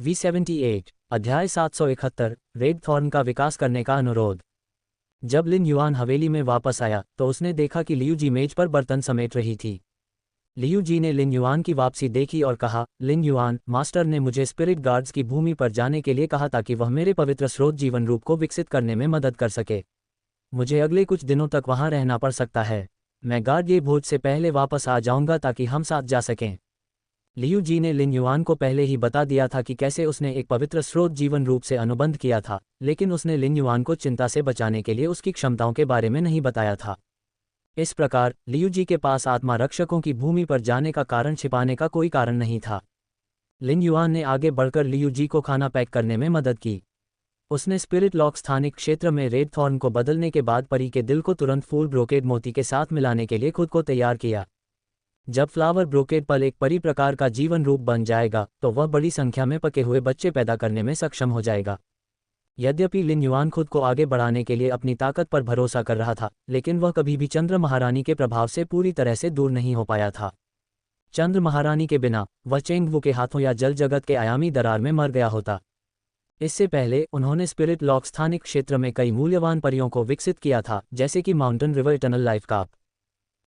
V78 अध्याय 771 red thorn का विकास करने का अनुरोध। जब लिन युआन हवेली में वापस आया तो उसने देखा कि लियू जी मेज पर बर्तन समेट रही थी। लियू जी ने लिन युआन की वापसी देखी और कहा, लिन युआन, मास्टर ने मुझे स्पिरिट गार्ड्स की भूमि पर जाने के लिए कहा ताकि वह मेरे पवित्र स्रोत जीवन रूप को विकसित करने में मदद कर सके। मुझे अगले कुछ दिनों तक वहां रहना पड़ सकता है। मैं गार्ड ये भोज से पहले वापस आ जाऊंगा ताकि हम साथ जा सकें। लियू जी ने लिन युआन को पहले ही बता दिया था कि कैसे उसने एक पवित्र स्रोत जीवन रूप से अनुबंध किया था, लेकिन उसने लिन युआन को चिंता से बचाने के लिए उसकी क्षमताओं के बारे में नहीं बताया था। इस प्रकार लियू जी के पास आत्मा रक्षकों की भूमि पर जाने का कारण छिपाने का कोई कारण नहीं था। लिन युआन ने आगे बढ़कर लियू जी को खाना पैक करने में मदद की। उसने स्पिरिट लॉक स्थानिक क्षेत्र में रेड थॉर्न को बदलने के बाद परी के दिल को तुरंत फूल ब्रोकेड मोती के साथ मिलाने के लिए खुद को तैयार किया। जब फ्लावर ब्रोकेड पल एक परी प्रकार का जीवन रूप बन जाएगा तो वह बड़ी संख्या में पके हुए बच्चे पैदा करने में सक्षम हो जाएगा। यद्यपि लिन युआन खुद को आगे बढ़ाने के लिए अपनी ताकत पर भरोसा कर रहा था, लेकिन वह कभी भी चंद्र महारानी के प्रभाव से पूरी तरह से दूर नहीं हो पाया था। चंद्र महारानी के बिना वह चेंगवू के हाथों या जल जगत के आयामी दरार में मर गया होता। इससे पहले उन्होंने स्पिरिट लॉक स्थानिक क्षेत्र में कई मूल्यवान परियों को विकसित किया था, जैसे कि माउंटेन रिवर इटर्नल लाइफ काप।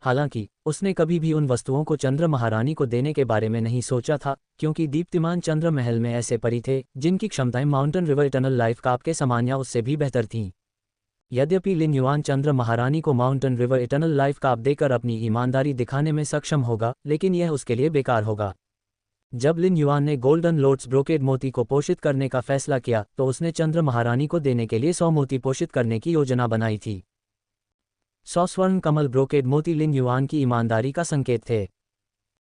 हालांकि उसने कभी भी उन वस्तुओं को चंद्र महारानी को देने के बारे में नहीं सोचा था, क्योंकि दीप्तिमान चंद्र महल में ऐसे परी थे जिनकी क्षमताएं माउंटेन रिवर इटर्नल लाइफ काप के समान या उससे भी बेहतर थीं। यद्यपि लिन युआन चंद्र महारानी को माउंटेन रिवर इटर्नल लाइफ काप देकर अपनी ईमानदारी दिखाने में सक्षम होगा, लेकिन यह उसके लिए बेकार होगा। जब लिन युआन ने गोल्डन लोट्स ब्रोकेड मोती को पोषित करने का फैसला किया तो उसने चंद्र महारानी को देने के लिए 100 मोती पोषित करने की योजना बनाई थी। 100 स्वर्ण कमल ब्रोकेड मोती लिन युआन की ईमानदारी का संकेत थे।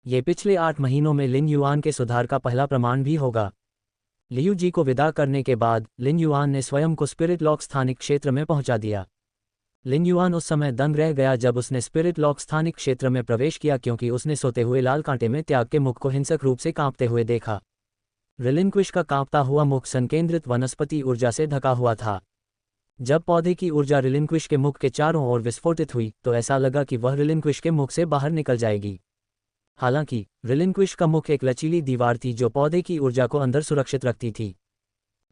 ये पिछले 8 महीनों में लिन युआन के सुधार का पहला प्रमाण भी होगा। लियू जी को विदा करने के बाद लिन युआन ने स्वयं को स्पिरिट लॉक स्थानिक क्षेत्र में पहुंचा दिया। लिन युआन उस समय दंग रह गया जब उसने स्पिरिट लॉक स्थानिक क्षेत्र में प्रवेश किया, क्योंकि उसने सोते हुए लाल कांटे में त्याग के मुख को हिंसक रूप से कांपते हुए देखा। रिलिंक्विश का कांपता हुआ मुख संकेंद्रित वनस्पति ऊर्जा से ढका हुआ था। जब पौधे की ऊर्जा रिलिंक्विश के मुख के चारों ओर विस्फोटित हुई तो ऐसा लगा कि वह रिलिंक्विश के मुख से बाहर निकल जाएगी। हालांकि रिलिंक्विश का मुख एक लचीली दीवार थी जो पौधे की ऊर्जा को अंदर सुरक्षित रखती थी।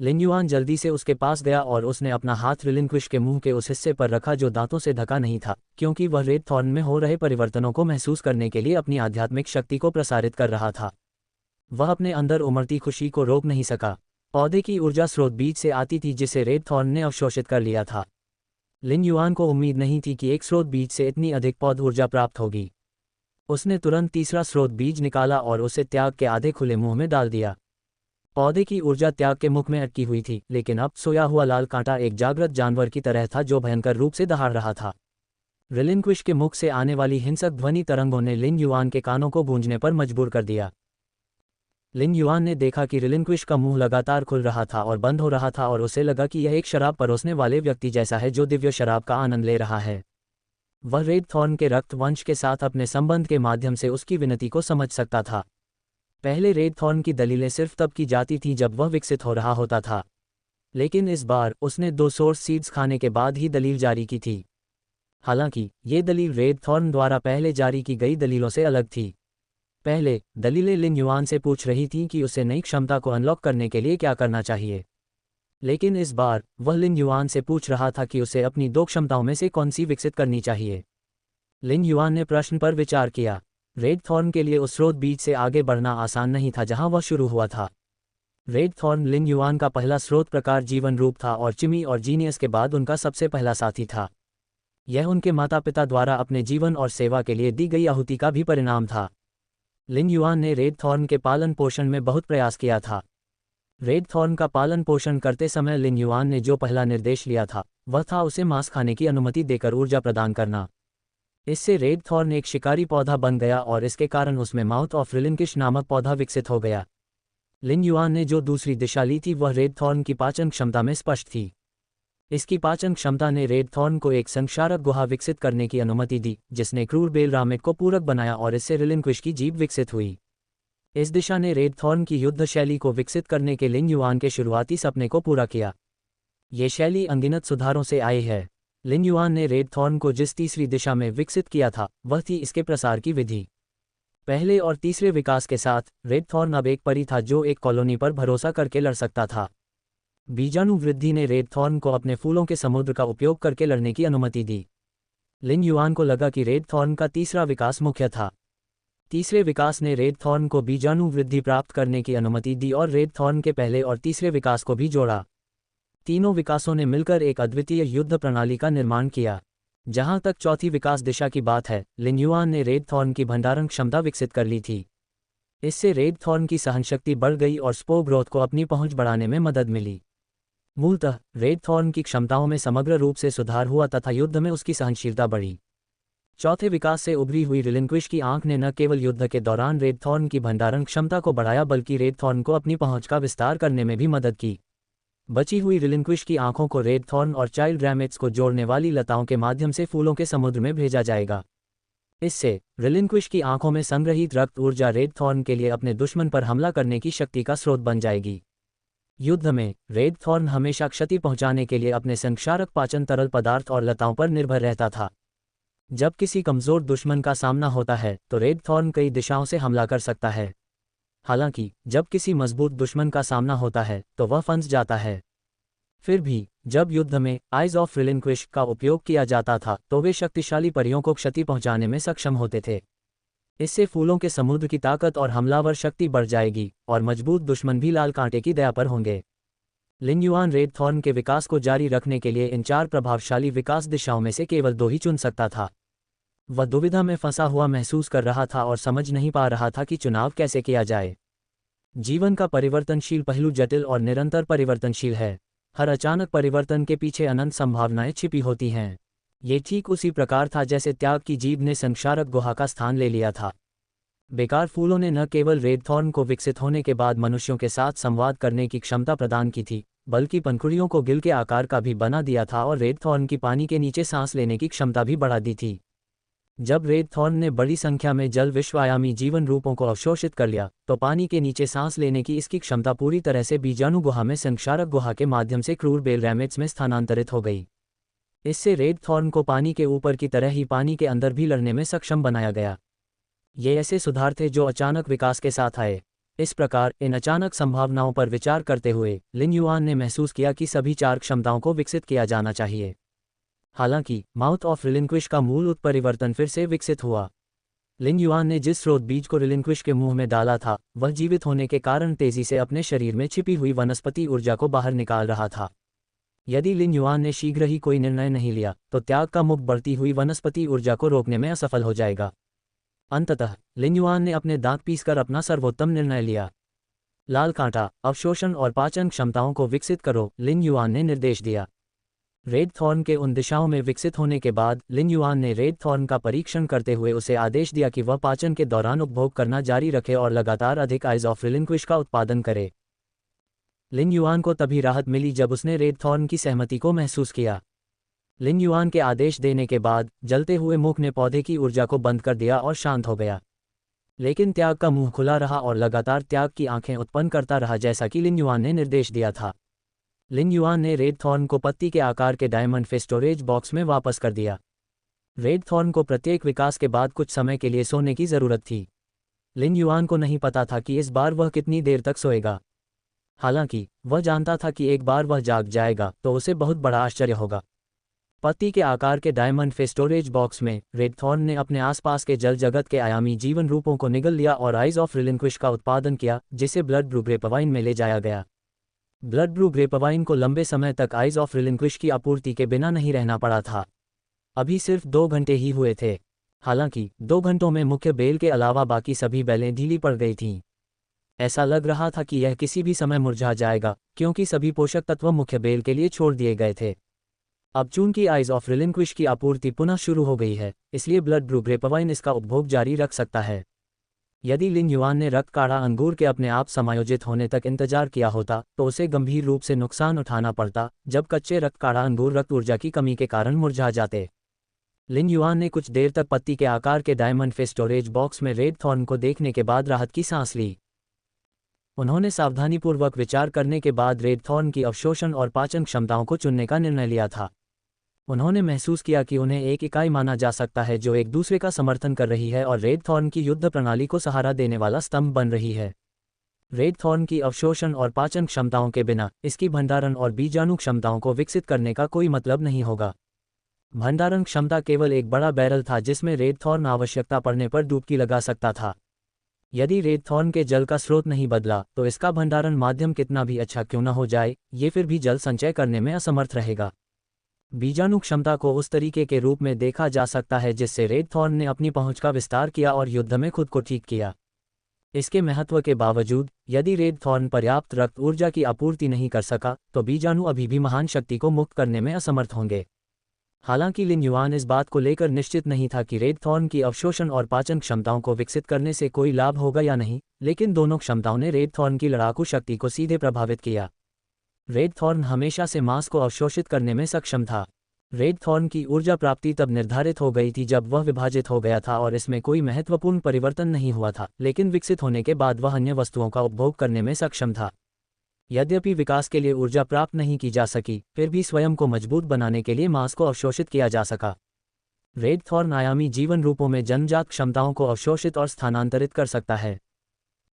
लिन युआन जल्दी से उसके पास गया और उसने अपना हाथ रिलिंक्विश के मुंह के उस हिस्से पर रखा जो दांतों से ढका नहीं था, क्योंकि वह रेड थॉर्न में हो रहे परिवर्तनों को महसूस करने के लिए अपनी आध्यात्मिक शक्ति को प्रसारित कर रहा था। वह अपने अंदर उमड़ती खुशी को रोक नहीं सका। पौधे की ऊर्जा स्रोत बीज से आती थी जिसे रेड थॉर्न ने अवशोषित कर लिया था। लिन युआन को उम्मीद नहीं थी कि एक स्रोत बीज से इतनी अधिक पौध ऊर्जा प्राप्त होगी। उसने तुरंत तीसरा स्रोत बीज निकाला और उसे त्याग के आधे खुले मुंह में डाल दिया। पौधे की ऊर्जा त्याग के मुख में अटकी हुई थी, लेकिन अब सोया हुआ लाल कांटा एक जागृत जानवर की तरह था जो भयंकर रूप से दहाड़ रहा था। रिलिंक्विश के मुख से आने वाली हिंसक ध्वनि तरंगों ने लिन युआन के कानों को गूंजने पर मजबूर कर दिया। लिन युआन ने देखा कि रिलिंक्विश का मुंह लगातार खुल रहा था और बंद हो रहा था और उसे लगा कि यह एक शराब परोसने वाले व्यक्ति जैसा है जो दिव्य शराब का आनंद ले रहा है। वह रेड थॉर्न के रक्त वंश के साथ अपने संबंध के माध्यम से उसकी विनती को समझ सकता था। पहले रेड थॉर्न की दलीलें सिर्फ तब की जाती थीं जब वह विकसित हो रहा होता था, लेकिन इस बार उसने 2 सोर्स सीड्स खाने के बाद ही दलील जारी की थी। हालांकि ये दलील रेड थॉर्न द्वारा पहले जारी की गई दलीलों से अलग थी। पहले दलीलें लिन युआन से पूछ रही थीं कि उसे नई क्षमता को अनलॉक करने के लिए क्या करना चाहिए, लेकिन इस बार वह लिन युआन से पूछ रहा था कि उसे अपनी 2 क्षमताओं में से कौन सी विकसित करनी चाहिए। लिन युआन ने प्रश्न पर विचार किया। रेड थॉर्न के लिए उस स्रोत बीज से आगे बढ़ना आसान नहीं था जहां वह शुरू हुआ था। रेड थॉर्न लिन युआन का पहला स्रोत प्रकार जीवन रूप था और चिमी और जीनियस के बाद उनका सबसे पहला साथी था। यह उनके माता पिता द्वारा अपने जीवन और सेवा के लिए दी गई आहुति का भी परिणाम था। लिन युआन ने रेड थॉर्न के पालन पोषण में बहुत प्रयास किया था। रेड थॉर्न का पालन पोषण करते समय लिन युआन ने जो पहला निर्देश लिया था वह था उसे मांस खाने की अनुमति देकर ऊर्जा प्रदान करना। इससे रेड थॉर्न एक शिकारी पौधा बन गया और इसके कारण उसमें माउथ ऑफ रिलिंक्विश नामक पौधा विकसित हो गया। लिन युआन ने जो दूसरी दिशा ली थी वह रेड थॉर्न की पाचन क्षमता में स्पष्ट थी। इसकी पाचन क्षमता ने रेड थॉर्न को एक संक्षारक गुहा विकसित करने की अनुमति दी, जिसने क्रूर बेल रामेट को पूरक बनाया और इससे रिलिंक्विश की जीभ विकसित हुई। इस दिशा ने रेड थॉर्न की युद्ध शैली को विकसित करने के लिन युआन के शुरुआती सपने को पूरा किया। ये शैली अनगिनत सुधारों से आई है। लिन युआन ने रेड थॉर्न को जिस तीसरी दिशा में विकसित किया था वह थी इसके प्रसार की विधि। पहले और तीसरे विकास के साथ रेड थॉर्न अब एक परी था जो एक कॉलोनी पर भरोसा करके लड़ सकता था। बीजाणु वृद्धि ने रेड थॉर्न को अपने फूलों के समुद्र का उपयोग करके लड़ने की अनुमति दी। लिन युआन को लगा कि रेड थॉर्न का तीसरा विकास मुख्य था। तीसरे विकास ने रेड थॉर्न को बीजाणु वृद्धि प्राप्त करने की अनुमति दी और रेड थॉर्न के पहले और तीसरे विकास को भी जोड़ा। तीनों विकासों ने मिलकर एक अद्वितीय युद्ध प्रणाली का निर्माण किया। जहां तक चौथी विकास दिशा की बात है, लिन युआन ने रेड थॉर्न की भंडारण क्षमता विकसित कर ली थी। इससे रेड थॉर्न की सहनशक्ति बढ़ गई और स्पोर ग्रोथ को अपनी पहुंच बढ़ाने में मदद मिली। मूलतः रेड थॉर्न की क्षमताओं में समग्र रूप से सुधार हुआ तथा युद्ध में उसकी सहनशीलता बढ़ी। चौथे विकास से उभरी हुई रिलिंक्विश की आंख ने न केवल युद्ध के दौरान रेड थॉर्न की भंडारण क्षमता को बढ़ाया बल्कि रेड थॉर्न को अपनी पहुंच का विस्तार करने में भी मदद की। बची हुई रिलिंक्विश की आंखों को रेड थॉर्न और चाइल्ड रैमेट्स को जोड़ने वाली लताओं के माध्यम से फूलों के समुद्र में भेजा जाएगा। इससे रिलिंक्विश की आंखों में संग्रहित रक्त ऊर्जा रेड थॉर्न के लिए अपने दुश्मन पर हमला करने की शक्ति का स्रोत बन जाएगी। युद्ध में रेड थॉर्न हमेशा क्षति पहुंचाने के लिए अपने संक्षारक पाचन तरल पदार्थ और लताओं पर निर्भर रहता था। जब किसी कमजोर दुश्मन का सामना होता है तो रेड थॉर्न कई दिशाओं से हमला कर सकता है। हालांकि जब किसी मजबूत दुश्मन का सामना होता है तो वह फंस जाता है। फिर भी जब युद्ध में आइज ऑफ रिलिंक्विश का उपयोग किया जाता था तो वे शक्तिशाली परियों को क्षति पहुंचाने में सक्षम होते थे। इससे फूलों के समुद्र की ताकत और हमलावर शक्ति बढ़ जाएगी और मजबूत दुश्मन भी लाल कांटे की दया पर होंगे। लिन युआन रेड थॉर्न के विकास को जारी रखने के लिए इन 4 प्रभावशाली विकास दिशाओं में से केवल 2 ही चुन सकता था। वह दुविधा में फंसा हुआ महसूस कर रहा था और समझ नहीं पा रहा था कि चुनाव कैसे किया जाए। जीवन का परिवर्तनशील पहलू जटिल और निरंतर परिवर्तनशील है। हर अचानक परिवर्तन के पीछे अनंत संभावनाएं छिपी होती हैं। ये ठीक उसी प्रकार था जैसे त्याग की जीभ ने संक्षारक गुहा का स्थान ले लिया था। बेकार फूलों ने न केवल रेड थॉर्न को विकसित होने के बाद मनुष्यों के साथ संवाद करने की क्षमता प्रदान की थी, बल्कि पंखुड़ियों को गिल के आकार का भी बना दिया था और रेड थॉर्न की पानी के नीचे सांस लेने की क्षमता भी बढ़ा दी थी। जब रेड थॉर्न ने बड़ी संख्या में जल विश्वायामी जीवन रूपों को अवशोषित कर लिया तो पानी के नीचे सांस लेने की इसकी क्षमता पूरी तरह से बीजाणु गुहा में संक्षारक गुहा के माध्यम से क्रूर बेल रैमेट्स में स्थानांतरित हो गई। इससे रेड थॉर्न को पानी के ऊपर की तरह ही पानी के अंदर भी लड़ने में सक्षम बनाया गया। ये ऐसे सुधार थे जो अचानक विकास के साथ आए। इस प्रकार इन अचानक संभावनाओं पर विचार करते हुए लिन युआन ने महसूस किया कि सभी 4 क्षमताओं को विकसित किया जाना चाहिए। हालांकि माउथ ऑफ रिलिंक्विश का मूल उत्परिवर्तन फिर से विकसित हुआ। लिन युआन ने जिस स्रोत बीज को रिलिंक्विश के मुंह में डाला था वह जीवित होने के कारण तेजी से अपने शरीर में छिपी हुई वनस्पति ऊर्जा को बाहर निकाल रहा था। यदि लिन युआन ने शीघ्र ही कोई निर्णय नहीं लिया तो त्याग का मुख बढ़ती हुई वनस्पति ऊर्जा को रोकने में असफल हो जाएगा। अंततः लिन युआन ने अपने दांत पीसकर अपना सर्वोत्तम निर्णय लिया। लाल कांटा, अवशोषण और पाचन क्षमताओं को विकसित करो, लिन युआन ने निर्देश दिया। रेड थॉर्न के उन दिशाओं में विकसित होने के बाद लिन युआन ने रेड थॉर्न का परीक्षण करते हुए उसे आदेश दिया कि वह पाचन के दौरान उपभोग करना जारी रखे और लगातार अधिक आइज ऑफ रिलिंक्विश का उत्पादन करे। लिन युआन को तभी राहत मिली जब उसने रेड थॉर्न की सहमति को महसूस किया। लिन युआन के आदेश देने के बाद जलते हुए मुख ने पौधे की ऊर्जा को बंद कर दिया और शांत हो गया। लेकिन त्याग का मुंह खुला रहा और लगातार त्याग की आंखें उत्पन्न करता रहा जैसा कि लिन युआन ने निर्देश दिया था। लिन युआन ने रेड थॉर्न को पत्ती के आकार के डायमंड पे स्टोरेज बॉक्स में वापस कर दिया। रेड थॉर्न को प्रत्येक विकास के बाद कुछ समय के लिए सोने की जरूरत थी। लिन युआन को नहीं पता था कि इस बार वह कितनी देर तक सोएगा। हालांकि वह जानता था कि एक बार वह जाग जाएगा तो उसे बहुत बड़ा आश्चर्य होगा। पत्ती के आकार के डायमंड पे स्टोरेज बॉक्स में रेड थॉर्न ने अपने आसपास के जल जगत के आयामी जीवन रूपों को निगल लिया और आइज ऑफ रिलिंक्विश का उत्पादन किया, जिसे ब्लड ब्रू ग्रेपवाइन में ले जाया गया। ब्लड ब्रू ग्रेपवाइन को लंबे समय तक आइज ऑफ रिलिंक्विश की आपूर्ति के बिना नहीं रहना पड़ा था। अभी सिर्फ 2 घंटे ही हुए थे। हालांकि 2 घंटों में मुख्य बेल के अलावा बाकी सभी बेलें ढीली पड़ गई थीं। ऐसा लग रहा था कि यह किसी भी समय मुरझा जाएगा क्योंकि सभी पोषक तत्व मुख्य बेल के लिए छोड़ दिए गए थे। अब चूंकि आइज ऑफ रिलिंक्विश की आपूर्ति पुनः शुरू हो गई है, इसलिए ब्लड ब्रू ग्रेपवाइन इसका उपभोग जारी रख सकता है। यदि लिन युआन ने रक्त काढ़ा अंगूर के अपने आप समायोजित होने तक इंतजार किया होता तो उसे गंभीर रूप से नुकसान उठाना पड़ता जब कच्चे रक्त काढ़ा अंगूर रक्त ऊर्जा की कमी के कारण मुरझा जाते। लिन युआन ने कुछ देर तक पत्ती के आकार के डायमंड पे स्टोरेज बॉक्स में रेड थॉर्न को देखने के बाद राहत की सांस ली। उन्होंने सावधानीपूर्वक विचार करने के बाद रेड थॉर्न की अवशोषण और पाचन क्षमताओं को चुनने का निर्णय लिया था। उन्होंने महसूस किया कि उन्हें एक इकाई माना जा सकता है जो एक दूसरे का समर्थन कर रही है और रेड थॉर्न की युद्ध प्रणाली को सहारा देने वाला स्तंभ बन रही है। रेड थॉर्न की अवशोषण और पाचन क्षमताओं के बिना इसकी भंडारण और बीजाणु क्षमताओं को विकसित करने का कोई मतलब नहीं होगा। भंडारण क्षमता केवल एक बड़ा बैरल था जिसमें रेड थॉर्न आवश्यकता पड़ने पर डुबकी लगा सकता था। यदि रेड थॉर्न के जल का स्रोत नहीं बदला तो इसका भंडारण माध्यम कितना भी अच्छा क्यों न हो जाए, ये फिर भी जल संचय करने में असमर्थ रहेगा। बीजाणु क्षमता को उस तरीके के रूप में देखा जा सकता है जिससे रेड थॉर्न ने अपनी पहुंच का विस्तार किया और युद्ध में खुद को ठीक किया। इसके महत्व के बावजूद यदि रेड थॉर्न पर्याप्त रक्त ऊर्जा की आपूर्ति नहीं कर सका तो बीजाणु अभी भी महान शक्ति को मुक्त करने में असमर्थ होंगे। हालांकि लिन युआन इस बात को लेकर निश्चित नहीं था कि रेड थॉर्न की अवशोषण और पाचन क्षमताओं को विकसित करने से कोई लाभ होगा या नहीं, लेकिन दोनों क्षमताओं ने रेड थॉर्न की लड़ाकू शक्ति को सीधे प्रभावित किया। रेड थॉर्न हमेशा से मांस को अवशोषित करने में सक्षम था। रेड थॉर्न की ऊर्जा प्राप्ति तब निर्धारित हो गई थी जब वह विभाजित हो गया था और इसमें कोई महत्वपूर्ण परिवर्तन नहीं हुआ था, लेकिन विकसित होने के बाद वह अन्य वस्तुओं का उपभोग करने में सक्षम था। यद्यपि विकास के लिए ऊर्जा प्राप्त नहीं की जा सकी, फिर भी स्वयं को मजबूत बनाने के लिए मांस को अवशोषित किया जा सका। रेड थॉर्न आयामी जीवन रूपों में जन्मजात क्षमताओं को अवशोषित और स्थानांतरित कर सकता है।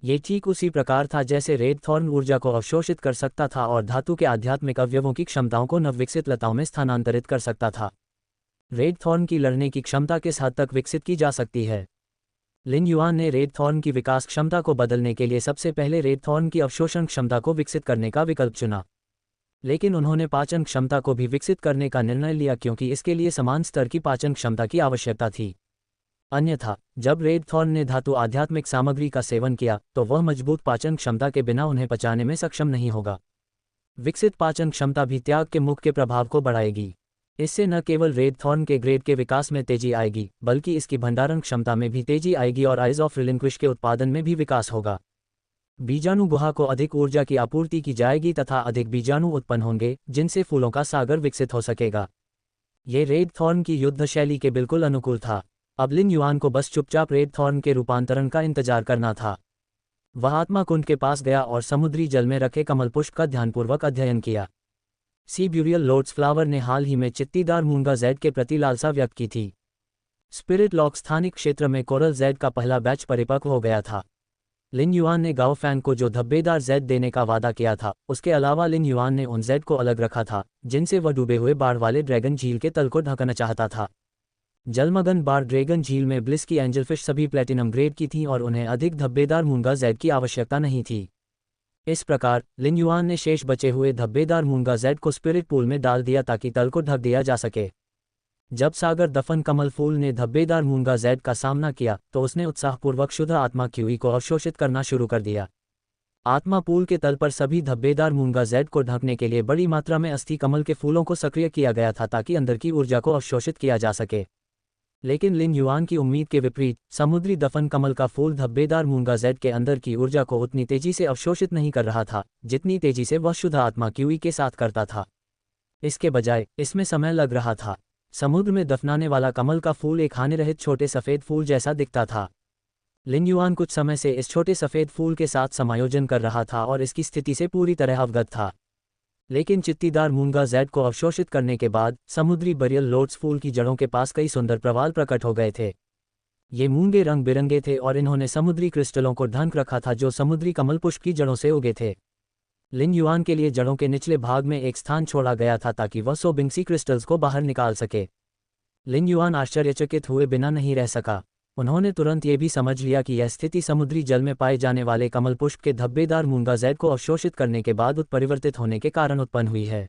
ये ठीक उसी प्रकार था जैसे रेड थॉर्न ऊर्जा को अवशोषित कर सकता था और धातु के आध्यात्मिक अवयवों की क्षमताओं को नवविकसित लताओं में स्थानांतरित कर सकता था। रेड थॉर्न की लड़ने की क्षमता किस हद तक विकसित की जा सकती है? लिन युआन ने रेड थॉर्न की विकास क्षमता को बदलने के लिए सबसे पहले रेड थॉर्न की अवशोषण क्षमता को विकसित करने का विकल्प चुना, लेकिन उन्होंने पाचन क्षमता को भी विकसित करने का निर्णय लिया क्योंकि इसके लिए समान स्तर की पाचन क्षमता की आवश्यकता थी। अन्यथा जब रेड थॉर्न ने धातु आध्यात्मिक सामग्री का सेवन किया तो वह मजबूत पाचन क्षमता के बिना उन्हें पचाने में सक्षम नहीं होगा। विकसित पाचन क्षमता भी त्याग के मुख के प्रभाव को बढ़ाएगी। इससे न केवल रेड थॉर्न के ग्रेड के विकास में तेजी आएगी, बल्कि इसकी भंडारण क्षमता में भी तेजी आएगी और आइज ऑफ रिलिंक्विश के उत्पादन में भी विकास होगा। बीजाणु गुहा को अधिक ऊर्जा की आपूर्ति की जाएगी तथा अधिक बीजाणु उत्पन्न होंगे जिनसे फूलों का सागर विकसित हो सकेगा। ये रेड थॉर्न की युद्ध शैली के बिल्कुल अनुकूल था। अब लिन युआन को बस चुपचाप रेड थॉर्न के रूपांतरण का इंतजार करना था। वह आत्मा कुंड के पास गया और समुद्री जल में रखे कमल पुष्प का ध्यानपूर्वक अध्ययन किया। सी ब्यूरियल लोटस फ्लावर ने हाल ही में चित्तीदार मूंगा जेड के प्रति लालसा व्यक्त की थी। स्पिरिट लॉक स्थानिक क्षेत्र में कोरल जेड का पहला बैच परिपक्व हो गया था। लिन युआन ने गाओ फैन को जो धब्बेदार जेड देने का वादा किया था, उसके अलावा लिन युआन ने उन जेड को अलग रखा था जिनसे वह डूबे हुए बाढ़ वाले ड्रैगन झील के तल को ढकना चाहता था। जलमग्न बाढ़ ड्रैगन झील में ब्लिस की एंजलफिश सभी प्लेटिनम ग्रेड की थीं और उन्हें अधिक धब्बेदार मूंगा जेड की आवश्यकता नहीं थी। इस प्रकार लिन युआन ने शेष बचे हुए धब्बेदार मूंगा जेड को स्पिरिट पूल में डाल दिया ताकि तल को ढक दिया जा सके। जब सागर दफन कमल फूल ने धब्बेदार मूंगा जेड का सामना किया तो उसने उत्साहपूर्वक शुद्ध आत्मा क्यूई को अवशोषित करना शुरू कर दिया। आत्मा पूल के तल पर सभी धब्बेदार मूंगा जेड को ढकने के लिए बड़ी मात्रा में अस्थि कमल के फूलों को सक्रिय किया गया था ताकि अंदर की ऊर्जा को अवशोषित किया जा सके। लेकिन लिन युआन की उम्मीद के विपरीत समुद्री दफन कमल का फूल धब्बेदार मूंगा जेड के अंदर की ऊर्जा को उतनी तेजी से अवशोषित नहीं कर रहा था जितनी तेजी से वह शुद्ध आत्मा क्यूई के साथ करता था। इसके बजाय इसमें समय लग रहा था। समुद्र में दफनाने वाला कमल का फूल एक हानिरहित छोटे सफ़ेद फूल जैसा दिखता था। लिन युआन कुछ समय से इस छोटे सफ़ेद फूल के साथ समायोजन कर रहा था और इसकी स्थिति से पूरी तरह अवगत था। लेकिन चित्तीदार मूंगा जेड को अवशोषित करने के बाद समुद्री बरियल लोटस फूल की जड़ों के पास कई सुंदर प्रवाल प्रकट हो गए थे। ये मूंगे रंग बिरंगे थे और इन्होंने समुद्री क्रिस्टलों को ढंक रखा था जो समुद्री कमल पुष्प की जड़ों से उगे थे। लिन युआन के लिए जड़ों के निचले भाग में एक स्थान छोड़ा गया था ताकि वह सोबिंगसी क्रिस्टल्स को बाहर निकाल सके। लिन युआन आश्चर्यचकित हुए बिना नहीं रह सका। उन्होंने तुरंत ये भी समझ लिया कि यह स्थिति समुद्री जल में पाए जाने वाले कमल पुष्प के धब्बेदार मूंगा जेड को अवशोषित करने के बाद उत्परिवर्तित होने के कारण उत्पन्न हुई है।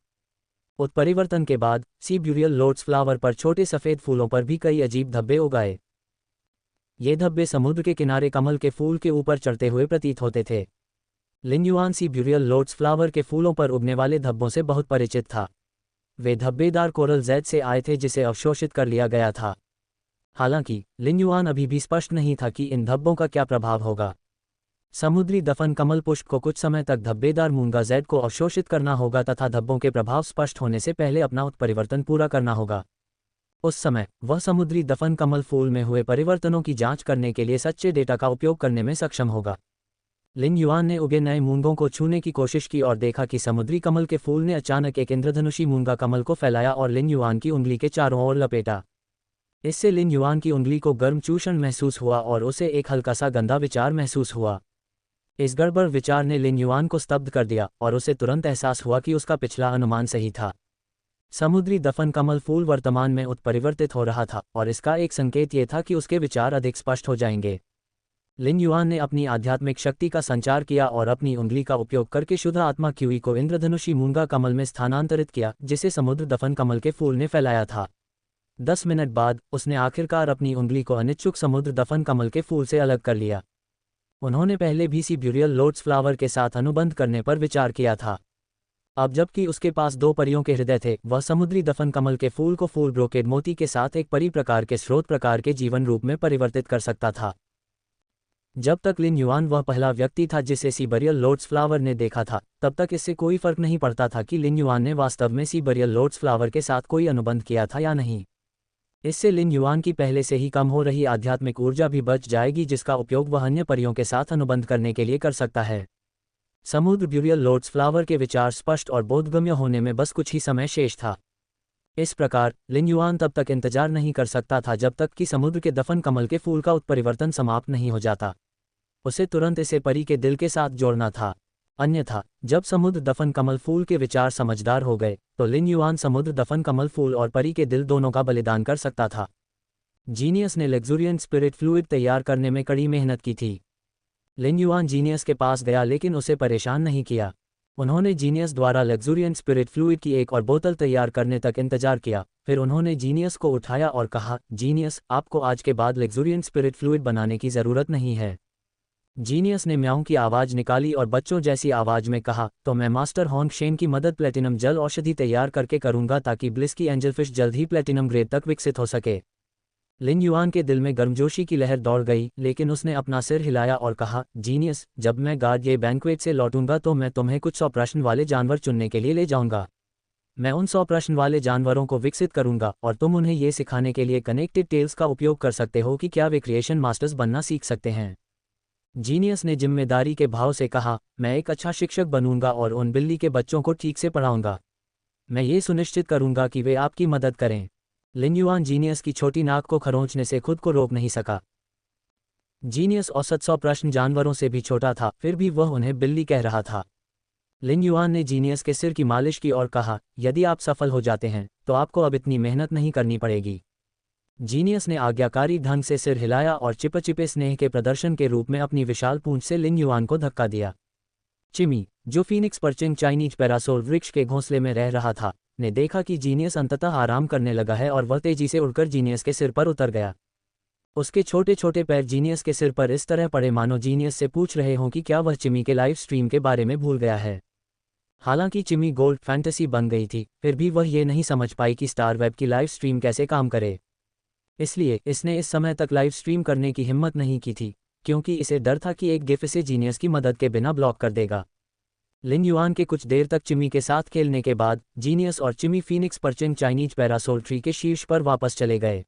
उत्परिवर्तन के बाद सी ब्यूरियल लोटस फ्लावर पर छोटे सफ़ेद फूलों पर भी कई अजीब धब्बे उगाए। ये धब्बे समुद्र के किनारे कमल के फूल के ऊपर चढ़ते हुए प्रतीत होते थे। लिन युआन सी ब्यूरियल लोटस फ्लावर के फूलों पर उगने वाले धब्बों से बहुत परिचित था। वे धब्बेदार कोरल जेड से आए थे जिसे अवशोषित कर लिया गया था। हालांकि लिन युआन अभी भी स्पष्ट नहीं था कि इन धब्बों का क्या प्रभाव होगा। समुद्री दफन कमल पुष्प को कुछ समय तक धब्बेदार मूंगा जेड को अवशोषित करना होगा तथा धब्बों के प्रभाव स्पष्ट होने से पहले अपना उत्परिवर्तन पूरा करना होगा। उस समय वह समुद्री दफन कमल फूल में हुए परिवर्तनों की जांच करने के लिए सच्चे डेटा का उपयोग करने में सक्षम होगा। लिन युआन ने उगे नए मूंगों को छूने की कोशिश की और देखा कि समुद्री कमल के फूल ने अचानक एक इंद्रधनुषी मूंगा कमल को फैलाया और लिन युआन की उंगली के चारों ओर लपेटा। इससे लिन युआन की उंगली को गर्म चूषण महसूस हुआ और उसे एक हल्का सा गंदा विचार महसूस हुआ। इस गड़बड़ विचार ने लिन युआन को स्तब्ध कर दिया और उसे तुरंत एहसास हुआ कि उसका पिछला अनुमान सही था। समुद्री दफन कमल फूल वर्तमान में उत्परिवर्तित हो रहा था और इसका एक संकेत ये था कि उसके विचार अधिक स्पष्ट हो जाएंगे। लिन युआन ने अपनी आध्यात्मिक शक्ति का संचार किया और अपनी उंगली का उपयोग करके शुद्ध आत्मा क्यूई को इंद्रधनुषी मूंगा कमल में स्थानांतरित किया जिसे समुद्र दफन कमल के फूल ने फैलाया था। 10 मिनट बाद उसने आखिरकार अपनी उंगली को अनिच्छुक समुद्र दफन कमल के फूल से अलग कर लिया। उन्होंने पहले भी सिब्यूरियल लोटस फ्लावर के साथ अनुबंध करने पर विचार किया था। अब जबकि उसके पास 2 परियों के हृदय थे, वह समुद्री दफन कमल के फूल को फूल ब्रोकेड मोती के साथ एक परी प्रकार के स्रोत प्रकार के जीवन रूप में परिवर्तित कर सकता था। जब तक लिन युआन वह पहला व्यक्ति था जिसे सिबरियल लोटस फ्लावर ने देखा था, तब तक इससे कोई फर्क नहीं पड़ता था कि लिन युआन ने वास्तव में सिबरियल लोटस फ्लावर के साथ कोई अनुबंध किया था या नहीं। इससे लिन युआन की पहले से ही कम हो रही आध्यात्मिक ऊर्जा भी बच जाएगी जिसका उपयोग वह अन्य परियों के साथ अनुबंध करने के लिए कर सकता है। समुद्र ब्यूरियल लोटस फ्लावर के विचार स्पष्ट और बोधगम्य होने में बस कुछ ही समय शेष था। इस प्रकार लिन युआन तब तक इंतजार नहीं कर सकता था जब तक कि समुद्र के दफन कमल के फूल का उत्परिवर्तन समाप्त नहीं हो जाता। उसे तुरंत इसे परी के दिल के साथ जोड़ना था। अन्यथा जब समुद्र दफन कमल फूल के विचार समझदार हो गए तो लिन युआन समुद्र दफन कमल फूल और परी के दिल दोनों का बलिदान कर सकता था। जीनियस ने लग्जूरियंट स्पिरिट फ्लूइड तैयार करने में कड़ी मेहनत की थी। लिन युआन जीनियस के पास गया लेकिन उसे परेशान नहीं किया। उन्होंने जीनियस द्वारा लग्जूरियंट स्पिरिट फ्लूइड की एक और बोतल तैयार करने तक इंतजार किया। फिर उन्होंने जीनियस को उठाया और कहा, जीनियस, आपको आज के बाद लग्जूरियंट स्पिरिट फ्लूइड बनाने की ज़रूरत नहीं है। जीनियस ने म्याऊं की आवाज़ निकाली और बच्चों जैसी आवाज़ में कहा, तो मैं मास्टर हॉन्ग शेन की मदद प्लेटिनम जल औषधि तैयार करके करूंगा ताकि ब्लिस की एंजलफिश जल्द ही प्लेटिनम ग्रेड तक विकसित हो सके। लिन युआन के दिल में गर्मजोशी की लहर दौड़ गई लेकिन उसने अपना सिर हिलाया और कहा, जीनियस, जब मैं गार्डिये बैंक्वेट से लौटूंगा तो मैं तुम्हें कुछ 100 प्रश्न वाले जानवर चुनने के लिए ले जाऊंगा। मैं उन 100 प्रश्न वाले जानवरों को विकसित करूंगा और तुम उन्हें ये सिखाने के लिए कनेक्टेड टेल्स का उपयोग कर सकते हो कि क्या वे क्रिएशन मास्टर्स बनना सीख सकते हैं। जीनियस ने जिम्मेदारी के भाव से कहा, मैं एक अच्छा शिक्षक बनूंगा और उन बिल्ली के बच्चों को ठीक से पढ़ाऊंगा। मैं ये सुनिश्चित करूंगा कि वे आपकी मदद करें। लिन युआन जीनियस की छोटी नाक को खरोंचने से खुद को रोक नहीं सका। जीनियस औसत 100 प्रश्न जानवरों से भी छोटा था, फिर भी वह उन्हें बिल्ली कह रहा था। लिन युआन ने जीनियस के सिर की मालिश की और कहा, यदि आप सफल हो जाते हैं तो आपको अब इतनी मेहनत नहीं करनी पड़ेगी। जीनियस ने आज्ञाकारी ढंग से सिर हिलाया और चिपचिपे स्नेह के प्रदर्शन के रूप में अपनी विशाल पूंछ से लिन युआन को धक्का दिया। चिमी, जो फीनिक्स पर्चिंग चाइनीज पैरासोल वृक्ष के घोंसले में रह रहा था, ने देखा कि जीनियस अंततः आराम करने लगा है और वह तेजी से उड़कर जीनियस के सिर पर उतर गया। उसके छोटे छोटे पैर जीनियस के सिर पर इस तरह पड़े मानो जीनियस से पूछ रहे हों कि क्या वह चिमी के लाइव स्ट्रीम के बारे में भूल गया है। हालांकि चिमी गोल्ड फैंटेसी बन गई थी, फिर भी वह ये नहीं समझ पाई कि स्टार वेब की लाइव स्ट्रीम कैसे काम करे। इसलिए इसने इस समय तक लाइव स्ट्रीम करने की हिम्मत नहीं की थी, क्योंकि इसे डर था कि एक गिफ इसे जीनियस की मदद के बिना ब्लॉक कर देगा। लिन युआन के कुछ देर तक चिमी के साथ खेलने के बाद जीनियस और चिमी phoenix perching Chinese parasol tree के शीर्ष पर वापस चले गए।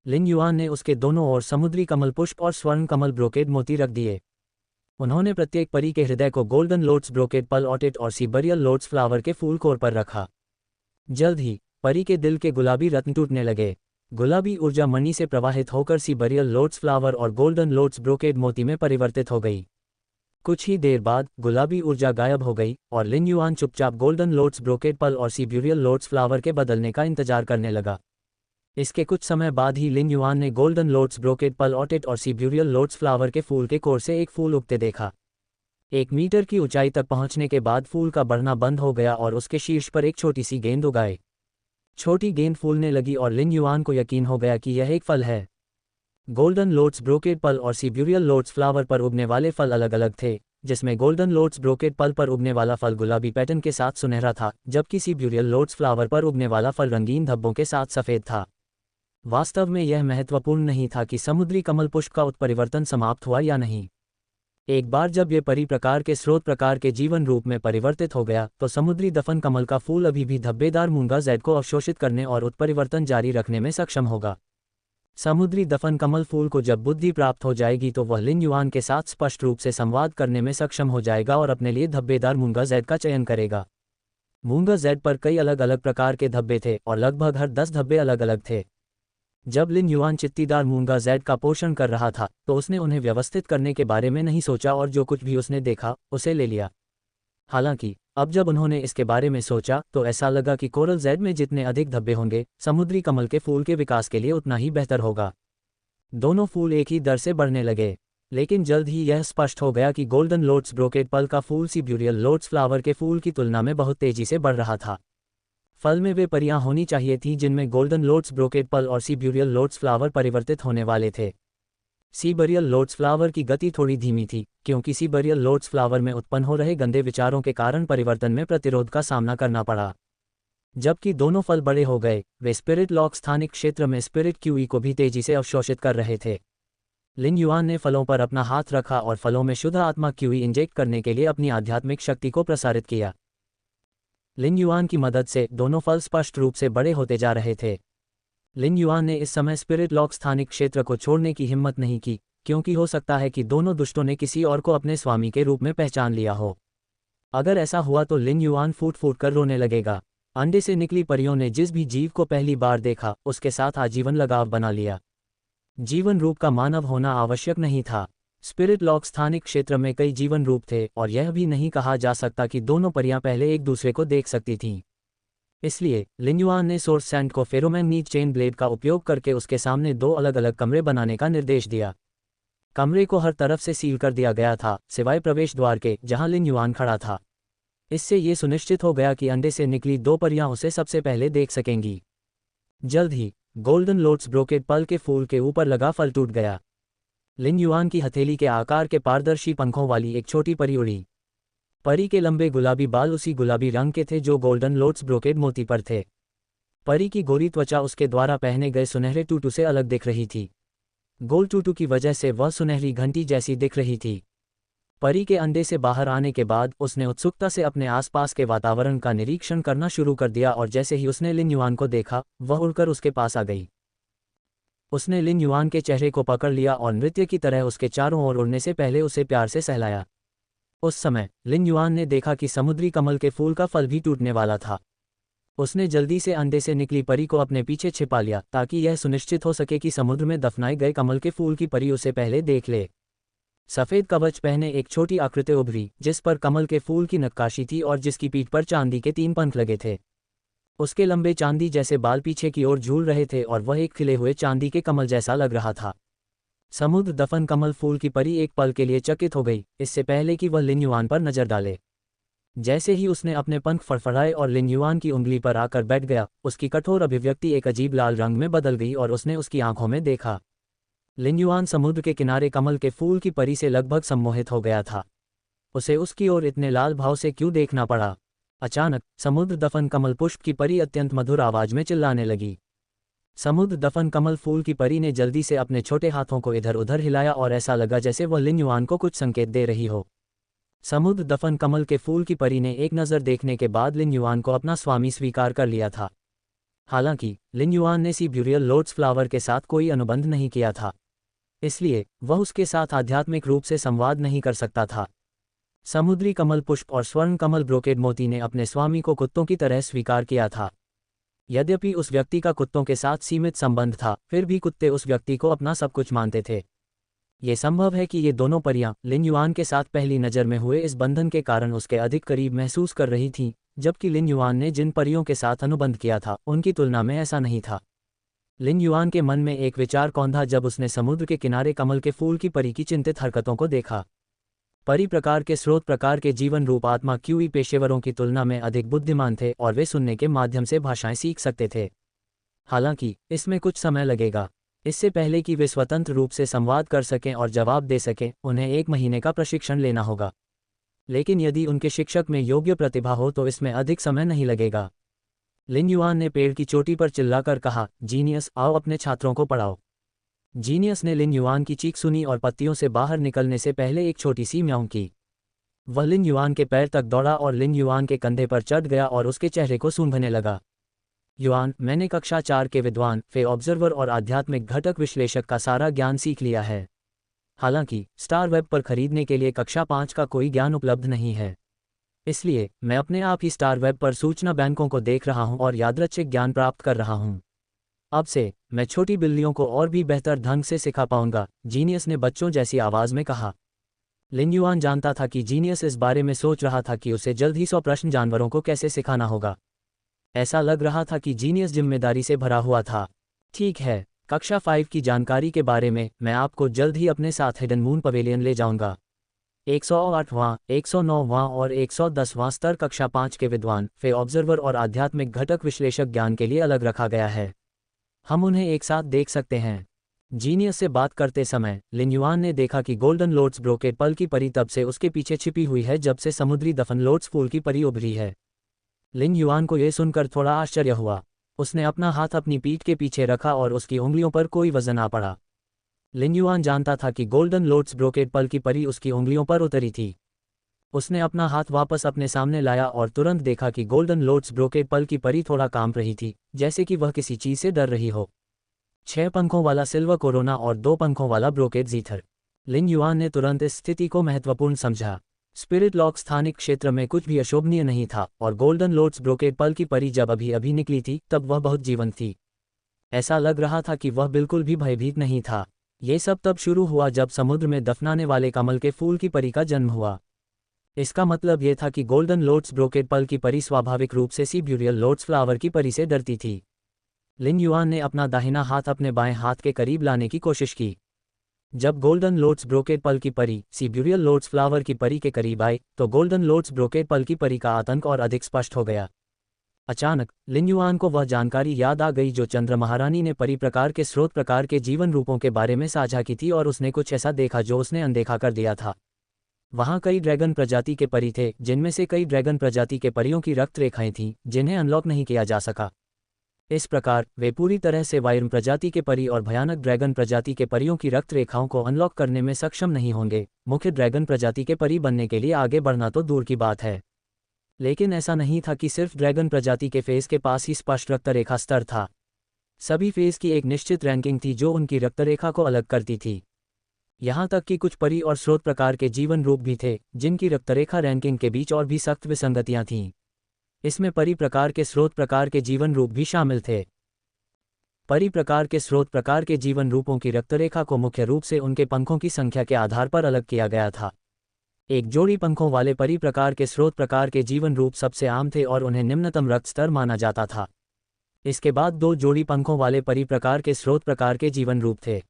लिन युआन ने उसके दोनों ओर समुद्री कमल पुष्प और स्वर्ण कमल ब्रोकेड मोती रख दिए। उन्होंने प्रत्येक परी के हृदय को गोल्डन लोट्स ब्रोकेड पल ऑटेट और सिबरियल लोट्स फ्लावर के फूल कोर पर रखा। जल्द ही परी के दिल के गुलाबी रत्न टूटने लगे। गुलाबी ऊर्जा मणि से प्रवाहित होकर सिबरियल लोट्स फ्लावर और गोल्डन लोट्स ब्रोकेड मोती में परिवर्तित हो गई। कुछ ही देर बाद गुलाबी ऊर्जा गायब हो गई और लिन युआन चुपचाप गोल्डन लोट्स ब्रोकेड पल और सिब्यूरियल लोट्स फ्लावर के बदलने का इंतजार करने लगा। इसके कुछ समय बाद ही लिन युआन ने गोल्डन लोट्स ब्रोकेड पल ऑटेट और सिब्यूरियल लोट्स फ्लावर के फूल के कोर से एक फूल उगते देखा। 1 मीटर की ऊंचाई तक पहुंचने के बाद फूल का बढ़ना बंद हो गया और उसके शीर्ष पर एक छोटी सी गेंद उगाई। छोटी गेंद फूलने लगी और लिन युआन को यकीन हो गया कि यह एक फल है। गोल्डन लोट्स ब्रोकेड पल और सिब्यूरियल लोट्स फ्लावर पर उगने वाले फल अलग अलग थे, जिसमें गोल्डन लोट्स ब्रोकेड पल पर उगने वाला फल गुलाबी पैटर्न के साथ सुनहरा था, जबकि सिब्यूरियल लोट्स फ्लावर पर उगने वाला फल रंगीन धब्बों के साथ सफ़ेद था। वास्तव में यह महत्वपूर्ण नहीं था कि समुद्री कमल पुष्प का उत्परिवर्तन समाप्त हुआ या नहीं। एक बार जब ये परी प्रकार के स्रोत प्रकार के जीवन रूप में परिवर्तित हो गया तो समुद्री दफन कमल का फूल अभी भी धब्बेदार मूंगा जेड को अवशोषित करने और उत्परिवर्तन जारी रखने में सक्षम होगा। समुद्री दफन कमल फूल को जब बुद्धि प्राप्त हो जाएगी तो वह लिन युआन के साथ स्पष्ट रूप से संवाद करने में सक्षम हो जाएगा और अपने लिए धब्बेदार मूंगा जेड का चयन करेगा। मूंगा जेड पर कई अलग अलग प्रकार के धब्बे थे और लगभग हर 10 धब्बे अलग अलग थे। जब लिन युआन चित्तीदार मूंगा जेड का पोषण कर रहा था तो उसने उन्हें व्यवस्थित करने के बारे में नहीं सोचा और जो कुछ भी उसने देखा उसे ले लिया। हालांकि अब जब उन्होंने इसके बारे में सोचा तो ऐसा लगा कि कोरल जेड में जितने अधिक धब्बे होंगे समुद्री कमल के फूल के विकास के लिए उतना ही बेहतर होगा। दोनों फूल एक ही दर से बढ़ने लगे, लेकिन जल्द ही यह स्पष्ट हो गया कि गोल्डन लोटस ब्रोकेड पल का फूल सिब्यूरियल लोटस फ्लावर के फूल की तुलना में बहुत तेजी से बढ़ रहा था। फल में वे परियां होनी चाहिए थीं जिनमें गोल्डन लोटस ब्रोकेड पल और सिब्यूरियल लोटस फ्लावर परिवर्तित होने वाले थे। सिबरियल लोटस फ्लावर की गति थोड़ी धीमी थी क्योंकि सिबरियल लोटस फ्लावर में उत्पन्न हो रहे गंदे विचारों के कारण परिवर्तन में प्रतिरोध का सामना करना पड़ा। जबकि दोनों फल बड़े हो गए, वे स्पिरिट लॉक स्थानिक क्षेत्र में स्पिरिट क्यूई को भी तेजी से अवशोषित कर रहे थे। लिन युआन ने फलों पर अपना हाथ रखा और फलों में शुद्ध आत्मा क्यूई इंजेक्ट करने के लिए अपनी आध्यात्मिक शक्ति को प्रसारित किया। लिन युआन की मदद से दोनों फल स्पष्ट रूप से बड़े होते जा रहे थे। लिन युआन ने इस समय स्पिरिट लॉक स्थानिक क्षेत्र को छोड़ने की हिम्मत नहीं की क्योंकि हो सकता है कि दोनों दुष्टों ने किसी और को अपने स्वामी के रूप में पहचान लिया हो। अगर ऐसा हुआ तो लिन युआन फूट फूट कर रोने लगेगा। अंडे से निकली परियों ने जिस भी जीव को पहली बार देखा उसके साथ आजीवन लगाव बना लिया। जीवन रूप का मानव होना आवश्यक नहीं था। स्पिरिट लॉक स्थानिक क्षेत्र में कई जीवन रूप थे और यह भी नहीं कहा जा सकता कि दोनों परियां पहले एक दूसरे को देख सकती थीं। इसलिए लिन युआन ने सोर्स सैंड को फेरोमैग्नीज चेन ब्लेड का उपयोग करके उसके सामने दो अलग अलग कमरे बनाने का निर्देश दिया। कमरे को हर तरफ से सील कर दिया गया था सिवाय प्रवेश द्वार के जहां लिन युआन खड़ा था। इससे ये सुनिश्चित हो गया कि अंडे से निकली दो परियां उसे सबसे पहले देख सकेंगी। जल्द ही गोल्डन लोटस ब्रोकेड पल के फूल के ऊपर लगा फल टूट गया। लिन युआन की हथेली के आकार के पारदर्शी पंखों वाली एक छोटी परी उड़ी। परी के लंबे गुलाबी बाल उसी गुलाबी रंग के थे जो गोल्डन लोटस ब्रोकेड मोती पर थे। परी की गोरी त्वचा उसके द्वारा पहने गए सुनहरे टूटू से अलग दिख रही थी। गोल टूटू की वजह से वह सुनहरी घंटी जैसी दिख रही थी। परी के अंडे से बाहर आने के बाद उसने उत्सुकता से अपने आसपास के वातावरण का निरीक्षण करना शुरू कर दिया और जैसे ही उसने लिन युआन को देखा वह उड़कर उसके पास आ गई। उसने लिन युआन के चेहरे को पकड़ लिया और नृत्य की तरह उसके चारों ओर उड़ने से पहले उसे प्यार से सहलाया। उस समय लिन युआन ने देखा कि समुद्री कमल के फूल का फल भी टूटने वाला था। उसने जल्दी से अंडे से निकली परी को अपने पीछे छिपा लिया ताकि यह सुनिश्चित हो सके कि समुद्र में दफनाए गए कमल के फूल की परी उसे पहले देख ले। सफ़ेद कवच पहने एक छोटी आकृति उभरी जिस पर कमल के फूल की नक्काशी थी और जिसकी पीठ पर चांदी के 3 पंख लगे थे। उसके लंबे चांदी जैसे बाल पीछे की ओर झूल रहे थे और वह एक खिले हुए चांदी के कमल जैसा लग रहा था। समुद्र दफन कमल फूल की परी एक पल के लिए चकित हो गई इससे पहले कि वह लिन युआन पर नजर डाले। जैसे ही उसने अपने पंख फड़फड़ाए और लिन युआन की उंगली पर आकर बैठ गया उसकी कठोर अभिव्यक्ति एक अजीब लाल रंग में बदल गई और उसने उसकी आंखों में देखा। लिन युआन समुद्र के किनारे कमल के फूल की परी से लगभग सम्मोहित हो गया था। उसे उसकी ओर इतने लाल भाव से क्यों देखना पड़ा। अचानक समुद्र दफन कमल पुष्प की परी अत्यंत मधुर आवाज में चिल्लाने लगी। समुद्र दफन कमल फूल की परी ने जल्दी से अपने छोटे हाथों को इधर उधर हिलाया और ऐसा लगा जैसे वह लिन युआन को कुछ संकेत दे रही हो। समुद्र दफन कमल के फूल की परी ने एक नज़र देखने के बाद लिन युआन को अपना स्वामी स्वीकार कर लिया था। हालांकि लिन युआन ने सिब्यूरियल लोटस फ्लावर के साथ कोई अनुबंध नहीं किया था, इसलिए वह उसके साथ आध्यात्मिक रूप से संवाद नहीं कर सकता था। समुद्री कमल पुष्प और स्वर्ण कमल ब्रोकेड मोती ने अपने स्वामी को कुत्तों की तरह स्वीकार किया था। यद्यपि उस व्यक्ति का कुत्तों के साथ सीमित संबंध था, फिर भी कुत्ते उस व्यक्ति को अपना सब कुछ मानते थे। ये संभव है कि ये दोनों परियां लिन युआन के साथ पहली नज़र में हुए इस बंधन के कारण उसके अधिक करीब महसूस कर रही थीं, जबकि लिन युआन ने जिन परियों के साथ अनुबंध किया था उनकी तुलना में ऐसा नहीं था। लिन युआन के मन में एक विचार कौंधा जब उसने समुद्र के किनारे कमल के फूल की परी की चिंतित हरकतों को देखा। परी प्रकार के स्रोत प्रकार के जीवन रूप आत्मा क्यूई पेशेवरों की तुलना में अधिक बुद्धिमान थे और वे सुनने के माध्यम से भाषाएं सीख सकते थे। हालांकि इसमें कुछ समय लगेगा। इससे पहले कि वे स्वतंत्र रूप से संवाद कर सकें और जवाब दे सकें, उन्हें 1 महीने का प्रशिक्षण लेना होगा। लेकिन यदि उनके शिक्षक में योग्य प्रतिभा हो तो इसमें अधिक समय नहीं लगेगा। लिन युआन ने पेड़ की चोटी पर चिल्लाकर कहा, जीनियस, आओ अपने छात्रों को पढ़ाओ। जीनियस ने लिन युआन की चीख सुनी और पत्तियों से बाहर निकलने से पहले एक छोटी सी म्याऊं की। वह लिन युआन के पैर तक दौड़ा और लिन युआन के कंधे पर चढ़ गया और उसके चेहरे को सूंघने लगा। युआन, मैंने कक्षा 4 के विद्वान, फे ऑब्जर्वर और आध्यात्मिक घटक विश्लेषक का सारा ज्ञान सीख लिया है। हालांकि स्टार वेब पर खरीदने के लिए कक्षा 5 का कोई ज्ञान उपलब्ध नहीं है। इसलिए मैं अपने आप ही स्टार वेब पर सूचना बैंकों को देख रहा हूं और यादृच्छिक ज्ञान प्राप्त कर रहा हूं। अब से मैं छोटी बिल्लियों को और भी बेहतर ढंग से सिखा पाऊंगा, जीनियस ने बच्चों जैसी आवाज में कहा। लिन युआन जानता था कि जीनियस इस बारे में सोच रहा था कि उसे जल्द ही 100 प्रश्न जानवरों को कैसे सिखाना होगा। ऐसा लग रहा था कि जीनियस जिम्मेदारी से भरा हुआ था। ठीक है, कक्षा 5 की जानकारी के बारे में मैं आपको जल्द ही अपने साथ हिडन मून पवेलियन ले जाऊंगा। 108वां, 109वां और 110वां स्तर कक्षा 5 के विद्वान, फे ऑब्जर्वर और आध्यात्मिक घटक विश्लेषक ज्ञान के लिए अलग रखा गया है। हम उन्हें एक साथ देख सकते हैं। जीनियस से बात करते समय लिन युआन ने देखा कि गोल्डन लोट्स ब्रोकेड पल की परी तब से उसके पीछे छिपी हुई है जब से समुद्री दफन लोट्स फूल की परी उभरी है। लिन युआन को यह सुनकर थोड़ा आश्चर्य हुआ। उसने अपना हाथ अपनी पीठ के पीछे रखा और उसकी उंगलियों पर कोई वजन आ पड़ा। लिन युआन जानता था कि गोल्डन लोट्स ब्रोकेड पल की परी उसकी उंगलियों पर उतरी थी। उसने अपना हाथ वापस अपने सामने लाया और तुरंत देखा कि गोल्डन लोट्स ब्रोकेड पल की परी थोड़ा कांप रही थी, जैसे कि वह किसी चीज से डर रही हो। 6 पंखों वाला सिल्वर कोरोना और 2 पंखों वाला ब्रोकेड जीथर। लिन युआन ने तुरंत इस स्थिति को महत्वपूर्ण समझा। स्पिरिट लॉक स्थानिक क्षेत्र में कुछ भी अशोभनीय नहीं था और गोल्डन लोट्स ब्रोकेड पल की परी जब अभी अभी निकली थी तब वह बहुत जीवंत थी। ऐसा लग रहा था कि वह बिल्कुल भी भयभीत नहीं था। ये सब तब शुरू हुआ जब समुद्र में दफनाने वाले कमल के फूल की परी का जन्म हुआ। इसका मतलब यह था कि गोल्डन लोट्स ब्रोकेड पल की परी स्वाभाविक रूप से सीब्यूरियल लोट्स फ्लावर की परी से डरती थी। लिन युआन ने अपना दाहिना हाथ अपने बाएं हाथ के करीब लाने की कोशिश की। जब गोल्डन लोट्स ब्रोकेड पल की परी सीब्यूरियल लोट्स फ्लावर की परी के करीब आई तो गोल्डन लोट्स ब्रोकेड पल की परी का आतंक और अधिक स्पष्ट हो गया। अचानक लिन युआन को वह जानकारी याद आ गई जो चंद्र महारानी ने परी प्रकार के स्रोत प्रकार के जीवन रूपों के बारे में साझा की थी और उसने कुछ ऐसा देखा जो उसने अनदेखा कर दिया था। वहाँ कई ड्रैगन प्रजाति के परी थे, जिनमें से कई ड्रैगन प्रजाति के परियों की रक्त रेखाएं थीं जिन्हें अनलॉक नहीं किया जा सका। इस प्रकार वे पूरी तरह से वायरम प्रजाति के परी और भयानक ड्रैगन प्रजाति के परियों की रक्त रेखाओं को अनलॉक करने में सक्षम नहीं होंगे। मुख्य ड्रैगन प्रजाति के परी बनने के लिए आगे बढ़ना तो दूर की बात है। लेकिन ऐसा नहीं था कि सिर्फ ड्रैगन प्रजाति के फेस के पास ही स्पष्ट रक्तरेखा स्तर था। सभी फेस की एक निश्चित रैंकिंग थी जो उनकी रक्तरेखा को अलग करती थी। यहाँ तक कि कुछ परी और स्रोत प्रकार के जीवन रूप भी थे जिनकी रक्तरेखा रैंकिंग के बीच और भी सख्त विसंगतियाँ थीं। इसमें परी प्रकार के स्रोत प्रकार के जीवन रूप भी शामिल थे। परी प्रकार के स्रोत प्रकार के जीवन रूपों की रक्तरेखा को मुख्य रूप से उनके पंखों की संख्या के आधार पर अलग किया गया था। एक जोड़ी पंखों वाले परी प्रकार के स्रोत प्रकार के जीवन रूप सबसे आम थे और उन्हें निम्नतम रक्त स्तर माना जाता था। इसके बाद 2 जोड़ी पंखों वाले परी प्रकार के स्रोत प्रकार के जीवन रूप थे।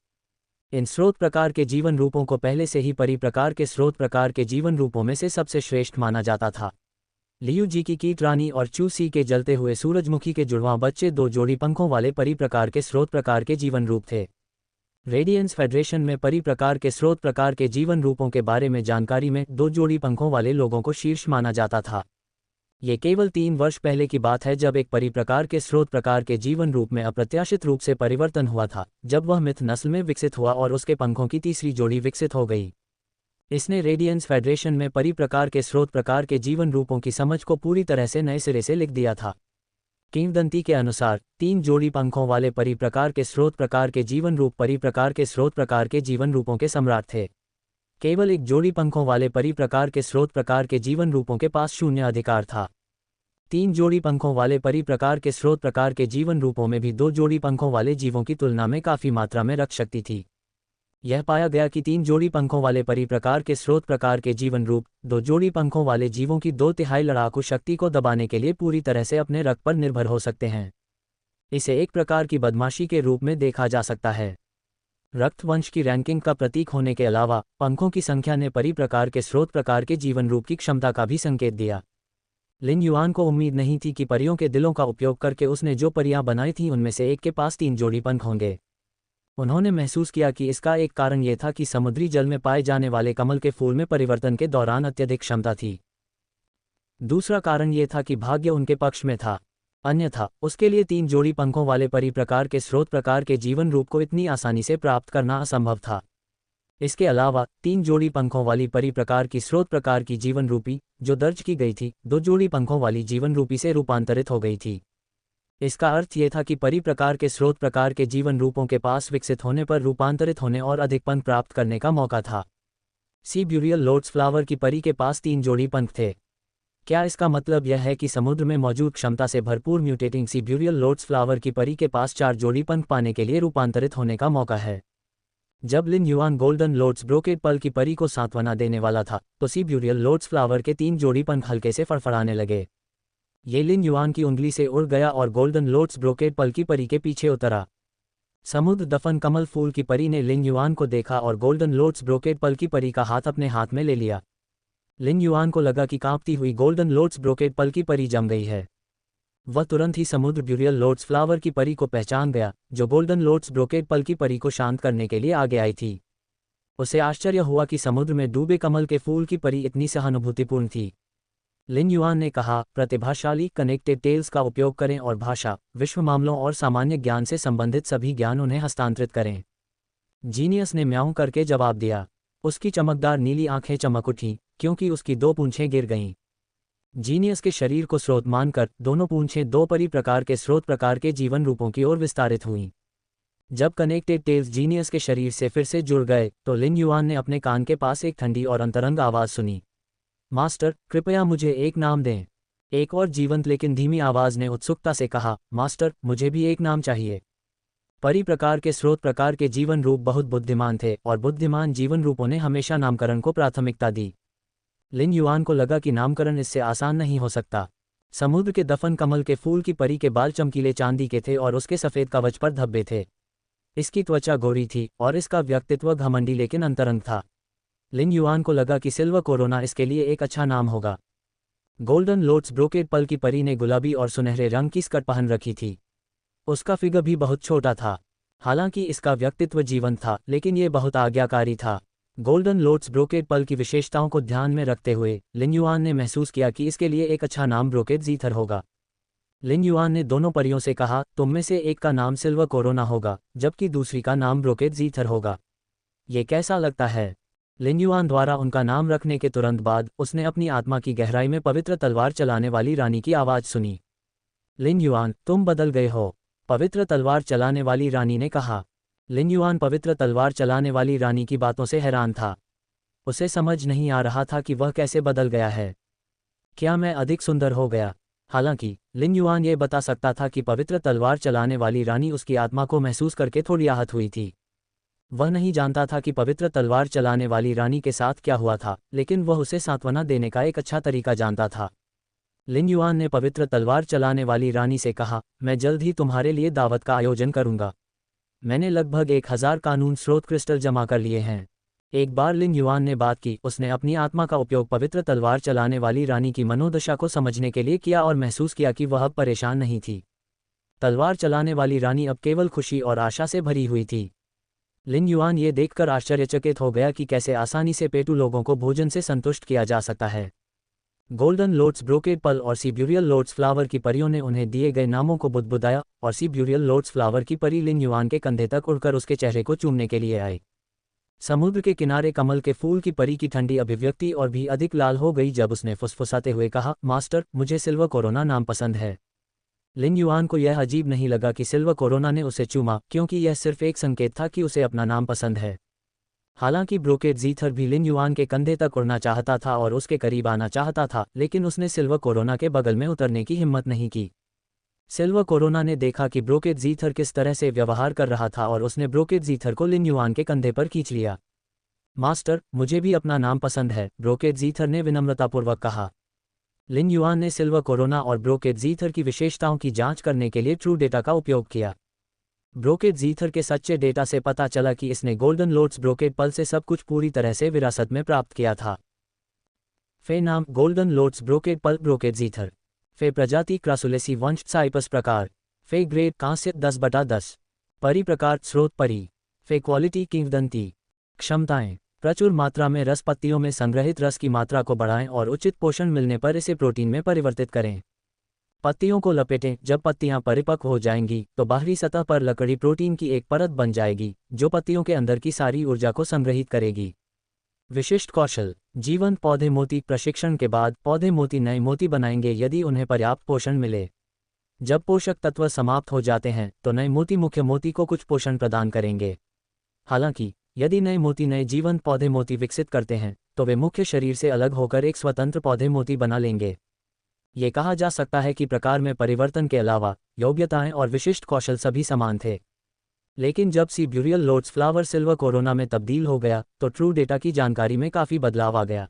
इन स्रोत प्रकार के जीवन रूपों को पहले से ही परी प्रकार के स्रोत प्रकार के जीवन रूपों में से सबसे श्रेष्ठ माना जाता था। लियू जी की कीट रानी और चू सी के जलते हुए सूरजमुखी के जुड़वां बच्चे 2 जोड़ी पंखों वाले परी प्रकार के स्रोत प्रकार के जीवन रूप थे। रेडियंस फेडरेशन में परी प्रकार के स्रोत प्रकार के जीवन रूपों के बारे में जानकारी में 2 जोड़ी पंखों वाले लोगों को शीर्ष माना जाता था। ये केवल 3 वर्ष पहले की बात है जब एक परी प्रकार के स्रोत प्रकार के जीवन रूप में अप्रत्याशित रूप से परिवर्तन हुआ था, जब वह मिथ नस्ल में विकसित हुआ और उसके पंखों की तीसरी जोड़ी विकसित हो गई। इसने रेडियंस फेडरेशन में परी प्रकार के स्रोत प्रकार के जीवन रूपों की समझ को पूरी तरह से नए सिरे से लिख दिया था। किंवदंती के अनुसार 3 जोड़ी पंखों वाले परी प्रकार के स्रोत प्रकार के जीवन रूप परी प्रकार के स्रोत प्रकार के जीवन रूपों के सम्राट थे। केवल एक जोड़ी पंखों वाले परी प्रकार के स्रोत प्रकार के जीवन रूपों के पास शून्य अधिकार था। 3 जोड़ी पंखों वाले परी प्रकार के स्रोत प्रकार के जीवन रूपों में भी 2 जोड़ी पंखों वाले जीवों की तुलना में काफ़ी मात्रा में रक्त शक्ति थी। यह पाया गया कि 3 जोड़ी पंखों वाले परी प्रकार के स्रोत प्रकार के जीवन रूप 2 जोड़ी पंखों वाले जीवों की 2/3 लड़ाकू शक्ति को दबाने के लिए पूरी तरह से अपने रक्त पर निर्भर हो सकते हैं। इसे एक प्रकार की बदमाशी के रूप में देखा जा सकता है। रक्त वंश की रैंकिंग का प्रतीक होने के अलावा पंखों की संख्या ने परी प्रकार के स्रोत प्रकार के जीवन रूप की क्षमता का भी संकेत दिया। लिन युआन को उम्मीद नहीं थी कि परियों के दिलों का उपयोग करके उसने जो परियां बनाई थीं उनमें से एक के पास 3 जोड़ी पंख होंगे। उन्होंने महसूस किया कि इसका एक कारण यह था कि समुद्री जल में पाए जाने वाले कमल के फूल में परिवर्तन के दौरान अत्यधिक क्षमता थी। दूसरा कारण यह था कि भाग्य उनके पक्ष में था, अन्यथा उसके लिए 3 जोड़ी पंखों वाले परी प्रकार के स्रोत प्रकार के जीवन रूप को इतनी आसानी से प्राप्त करना असंभव था। इसके अलावा 3 जोड़ी पंखों वाली परी प्रकार की स्रोत प्रकार की जीवन रूपी जो दर्ज की गई थी 2 जोड़ी पंखों वाली जीवन रूपी से रूपांतरित हो गई थी। इसका अर्थ ये था कि परी प्रकार के स्रोत प्रकार के जीवन रूपों के पास विकसित होने पर रूपांतरित होने और अधिक पंख प्राप्त करने का मौका था। सी ब्यूरियल लोटस फ्लावर की परी के पास 3 जोड़ी पंख थे। क्या इसका मतलब यह है कि समुद्र में मौजूद क्षमता से भरपूर म्यूटेटिंग सी ब्यूरियल लोटस फ्लावर की परी के पास 4 जोड़ी पंख पाने के लिए रूपांतरित होने का मौका है? जब Lin Yuan golden lotus brocade pearl की परी को सांत्वना देने वाला था, तो सी ब्यूरियल लोटस फ्लावर के 3 जोड़ी पंख हल्के से फड़फड़ाने लगे। ये लिन युआन की उंगली से उड़ गया और गोल्डन लोटस ब्रोकेड पर्ल की परी के पीछे उतरा। समुद्र दफन कमल फूल की परी ने लिन युआन को देखा और गोल्डन लोटस ब्रोकेड पर्ल की परी का हाथ अपने हाथ में ले लिया। लिन युआन को लगा कि कांपती हुई गोल्डन लोटस ब्रोकेड पर्ल की परी जम गई है। वह तुरंत ही समुद्र ब्यूरियल लोटस फ्लावर की परी को पहचान गया, जो गोल्डन लोटस ब्रोकेड पर्ल की परी को शांत करने के लिए आगे आई थी। उसे आश्चर्य हुआ कि समुद्र में डूबे कमल के फूल की परी इतनी सहानुभूतिपूर्ण थी। लिन युआन ने कहा, प्रतिभाशाली कनेक्टेड टेल्स का उपयोग करें और भाषा, विश्व मामलों और सामान्य ज्ञान से संबंधित सभी ज्ञान उन्हें हस्तांतरित करें। जीनियस ने म्याऊं करके जवाब दिया। उसकी चमकदार नीली आंखें चमक उठीं, क्योंकि उसकी 2 पूंछें गिर गईं। जीनियस के शरीर को स्रोत मानकर दोनों पूंछें 2 परी प्रकार के स्रोत प्रकार के जीवन रूपों की ओर विस्तारित हुईं। जब कनेक्टेड टेल्स जीनियस के शरीर से फिर से जुड़ गए, तो लिन युआन ने अपने कान के पास एक ठंडी और अंतरंग आवाज़ सुनी। मास्टर, कृपया मुझे एक नाम दें। एक और जीवंत लेकिन धीमी आवाज़ ने उत्सुकता से कहा, मास्टर, मुझे भी एक नाम चाहिए। परी प्रकार के स्रोत प्रकार के जीवन रूप बहुत बुद्धिमान थे और बुद्धिमान जीवन रूपों ने हमेशा नामकरण को प्राथमिकता दी। लिन युआन को लगा कि नामकरण इससे आसान नहीं हो सकता। समुद्र के दफन कमल के फूल की परी के बाल चमकीले चांदी के थे और उसके सफ़ेद कवच पर धब्बे थे। इसकी त्वचा गोरी थी और इसका व्यक्तित्व घमंडी लेकिन अंतरंग था। लिन युआन को लगा कि सिल्वर कोरोना इसके लिए एक अच्छा नाम होगा। गोल्डन लोटस ब्रोकेड पर्ल की परी ने गुलाबी और सुनहरे रंग की स्कर्ट पहन रखी थी। उसका फिगर भी बहुत छोटा था। हालांकि इसका व्यक्तित्व जीवंत था, लेकिन ये बहुत आज्ञाकारी था। गोल्डन लोटस ब्रोकेड पर्ल की विशेषताओं को ध्यान में रखते हुए लिन युआन ने महसूस किया कि इसके लिए एक अच्छा नाम ब्रोकेड जीथर होगा। लिन युआन ने दोनों परियों से कहा, तुम में से एक का नाम सिल्वर कोरोना होगा, जबकि दूसरी का नाम ब्रोकेड जीथर होगा। ये कैसा लगता है? लिन युआन द्वारा उनका नाम रखने के तुरंत बाद उसने अपनी आत्मा की गहराई में पवित्र तलवार चलाने वाली रानी की आवाज़ सुनी। लिन युआन, तुम बदल गए हो, पवित्र तलवार चलाने वाली रानी ने कहा। लिन युआन पवित्र तलवार चलाने वाली रानी की बातों से हैरान था। उसे समझ नहीं आ रहा था कि वह कैसे बदल गया है। क्या मैं अधिक सुंदर हो गया? हालांकि लिन युआन ये बता सकता था कि पवित्र तलवार चलाने वाली रानी उसकी आत्मा को महसूस करके थोड़ी आहत हुई थी। वह नहीं जानता था कि पवित्र तलवार चलाने वाली रानी के साथ क्या हुआ था, लेकिन वह उसे सांत्वना देने का एक अच्छा तरीका जानता था। लिन युआन ने पवित्र तलवार चलाने वाली रानी से कहा, मैं जल्द ही तुम्हारे लिए दावत का आयोजन करूंगा। मैंने लगभग 1000 कानून स्रोत क्रिस्टल जमा कर लिए हैं। एक बार लिन युआन ने बात की, उसने अपनी आत्मा का उपयोग पवित्र तलवार चलाने वाली रानी की मनोदशा को समझने के लिए किया और महसूस किया कि वह अब परेशान नहीं थी। तलवार चलाने वाली रानी अब केवल खुशी और आशा से भरी हुई थी। लिन युआन ये देखकर आश्चर्यचकित हो गया कि कैसे आसानी से पेटू लोगों को भोजन से संतुष्ट किया जा सकता है। गोल्डन लोटस ब्रोकेड पर्ल और सी ब्यूरियल लोटस फ्लावर की परियों ने उन्हें दिए गए नामों को बुदबुदाया और सी ब्यूरियल लोटस फ्लावर की परी लिन युआन के कंधे तक उड़कर उसके चेहरे को चूमने के लिए आई। समुद्र के किनारे कमल के फूल की परी की ठंडी अभिव्यक्ति और भी अधिक लाल हो गई जब उसने फुसफुसाते हुए कहा, मास्टर, मुझे सिल्वर कोरोना नाम पसंद है। लिन युआन को यह अजीब नहीं लगा कि सिल्वर कोरोना ने उसे चूमा, क्योंकि यह सिर्फ एक संकेत था कि उसे अपना नाम पसंद है। हालांकि ब्रोकेड जीथर भी लिन युआन के कंधे तक उड़ना चाहता था और उसके करीब आना चाहता था, लेकिन उसने सिल्वर कोरोना के बगल में उतरने की हिम्मत नहीं की। सिल्वर कोरोना ने देखा कि ब्रोकेड जीथर किस तरह से व्यवहार कर रहा था और उसने ब्रोकेड जीथर को लिन युआन के कंधे पर खींच लिया। मास्टर, मुझे भी अपना नाम पसंद है, ब्रोकेड जीथर ने विनम्रतापूर्वक कहा। लिन युआन ने सिल्वर कोरोना और ब्रोकेड जीथर की विशेषताओं की जांच करने के लिए ट्रू डेटा का उपयोग किया। ब्रोकेड जीथर के सच्चे डेटा से पता चला कि इसने गोल्डन लोटस ब्रोकेड पर्ल से सब कुछ पूरी तरह से विरासत में प्राप्त किया था। फे नाम golden lotus brocade pearl brocade zither. फे प्रजाति क्रासुलेसी वंश साइपस प्रकार। फे ग्रेड कांस्य 10/10। परी प्रकार स्रोत परी। फे क्वालिटी किंवदंती। क्षमताएं, प्रचुर मात्रा में रस पत्तियों में संग्रहित रस की मात्रा को बढ़ाएं और उचित पोषण मिलने पर इसे प्रोटीन में परिवर्तित करें। पत्तियों को लपेटें, जब पत्तियां परिपक्व हो जाएंगी तो बाहरी सतह पर लकड़ी प्रोटीन की एक परत बन जाएगी, जो पत्तियों के अंदर की सारी ऊर्जा को संग्रहित करेगी। विशिष्ट कौशल, जीवंत पौधे मोती प्रशिक्षण के बाद पौधे मोती नए मोती बनाएंगे यदि उन्हें पर्याप्त पोषण मिले। जब पोषक तत्व समाप्त हो जाते हैं तो नए मोती मुख्य मोती को कुछ पोषण प्रदान करेंगे। हालांकि यदि नए मोती नए जीवंत पौधे मोती विकसित करते हैं तो वे मुख्य शरीर से अलग होकर एक स्वतंत्र पौधे मोती बना लेंगे। ये कहा जा सकता है कि प्रकार में परिवर्तन के अलावा योग्यताएं और विशिष्ट कौशल सभी समान थे। लेकिन जब sea burial lotus flower silver corona में तब्दील हो गया तो ट्रू डेटा की जानकारी में काफ़ी बदलाव आ गया।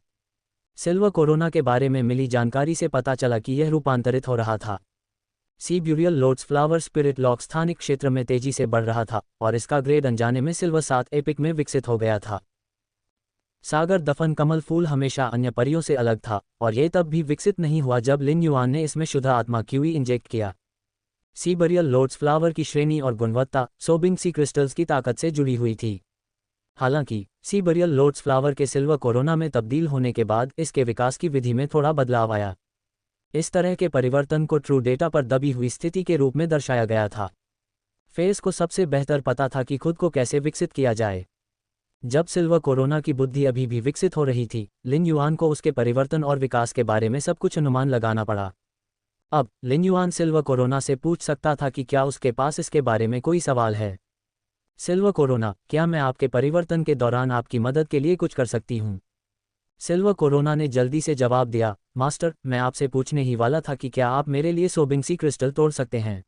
सिल्वर कोरोना के बारे में मिली जानकारी से पता चला कि यह रूपांतरित हो रहा था। Sea burial lotus flower spirit lock स्थानिक क्षेत्र में तेजी से बढ़ रहा था और इसका ग्रेड अनजाने में सिल्वर 7 एपिक में विकसित हो गया था। सागर दफन कमल फूल हमेशा अन्य परियों से अलग था और ये तब भी विकसित नहीं हुआ जब लिन युआन ने इसमें शुद्ध आत्मा क्यूई इंजेक्ट किया। सी ब्यूरियल लोटस फ्लावर की श्रेणी और गुणवत्ता सोबिंग सी क्रिस्टल्स की ताकत से जुड़ी हुई थी। हालांकि सी ब्यूरियल लोटस फ्लावर के सिल्वर कोरोना में तब्दील होने के बाद इसके विकास की विधि में थोड़ा बदलाव आया। इस तरह के परिवर्तन को ट्रू डेटा पर दबी हुई स्थिति के रूप में दर्शाया गया था। फेस को सबसे बेहतर पता था कि खुद को कैसे विकसित किया जाए। जब सिल्वर कोरोना की बुद्धि अभी भी विकसित हो रही थी, लिन युआन को उसके परिवर्तन और विकास के बारे में सब कुछ अनुमान लगाना पड़ा। अब लिन युआन सिल्वर कोरोना से पूछ सकता था कि क्या उसके पास इसके बारे में कोई सवाल है। सिल्वर कोरोना, क्या मैं आपके परिवर्तन के दौरान आपकी मदद के लिए कुछ कर सकती हूँ? सिल्वर कोरोना ने जल्दी से जवाब दिया, मास्टर, मैं आपसे पूछने ही वाला था कि क्या आप मेरे लिए सोबिंग सी क्रिस्टल तोड़ सकते हैं।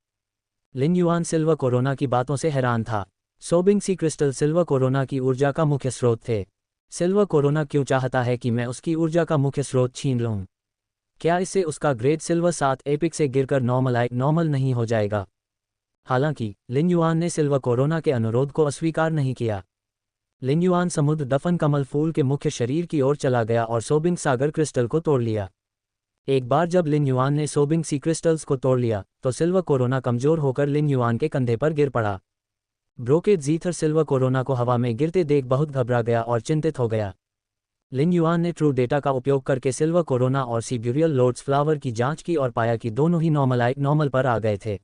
लिन युआन सिल्वर कोरोना की बातों से हैरान था। सोबिंग सी क्रिस्टल सिल्वर कोरोना की ऊर्जा का मुख्य स्रोत थे। सिल्वर कोरोना क्यों चाहता है कि मैं उसकी ऊर्जा का मुख्य स्रोत छीन लूँ? क्या इससे उसका ग्रेड सिल्वर 7 एपिक से गिरकर नॉर्मल नहीं हो जाएगा? हालांकि लिन युआन ने सिल्वर कोरोना के अनुरोध को अस्वीकार नहीं किया। लिन युआन समुद्र दफन कमल फूल के मुख्य शरीर की ओर चला गया और सोबिंग सागर क्रिस्टल को तोड़ लिया। एक बार जब लिन युआन ने सोबिंग सी क्रिस्टल्स को तोड़ लिया तो सिल्वर कोरोना कमजोर होकर लिन युआन के कंधे पर गिर पड़ा। ब्रोकेड जीथर सिल्वर कोरोना को हवा में गिरते देख बहुत घबरा गया और चिंतित हो गया। लिन युआन ने ट्रू डेटा का उपयोग करके सिल्वर कोरोना और सी ब्यूरियल लोटस फ्लावर की जांच की और पाया कि दोनों ही नॉर्मल पर आ गए थे।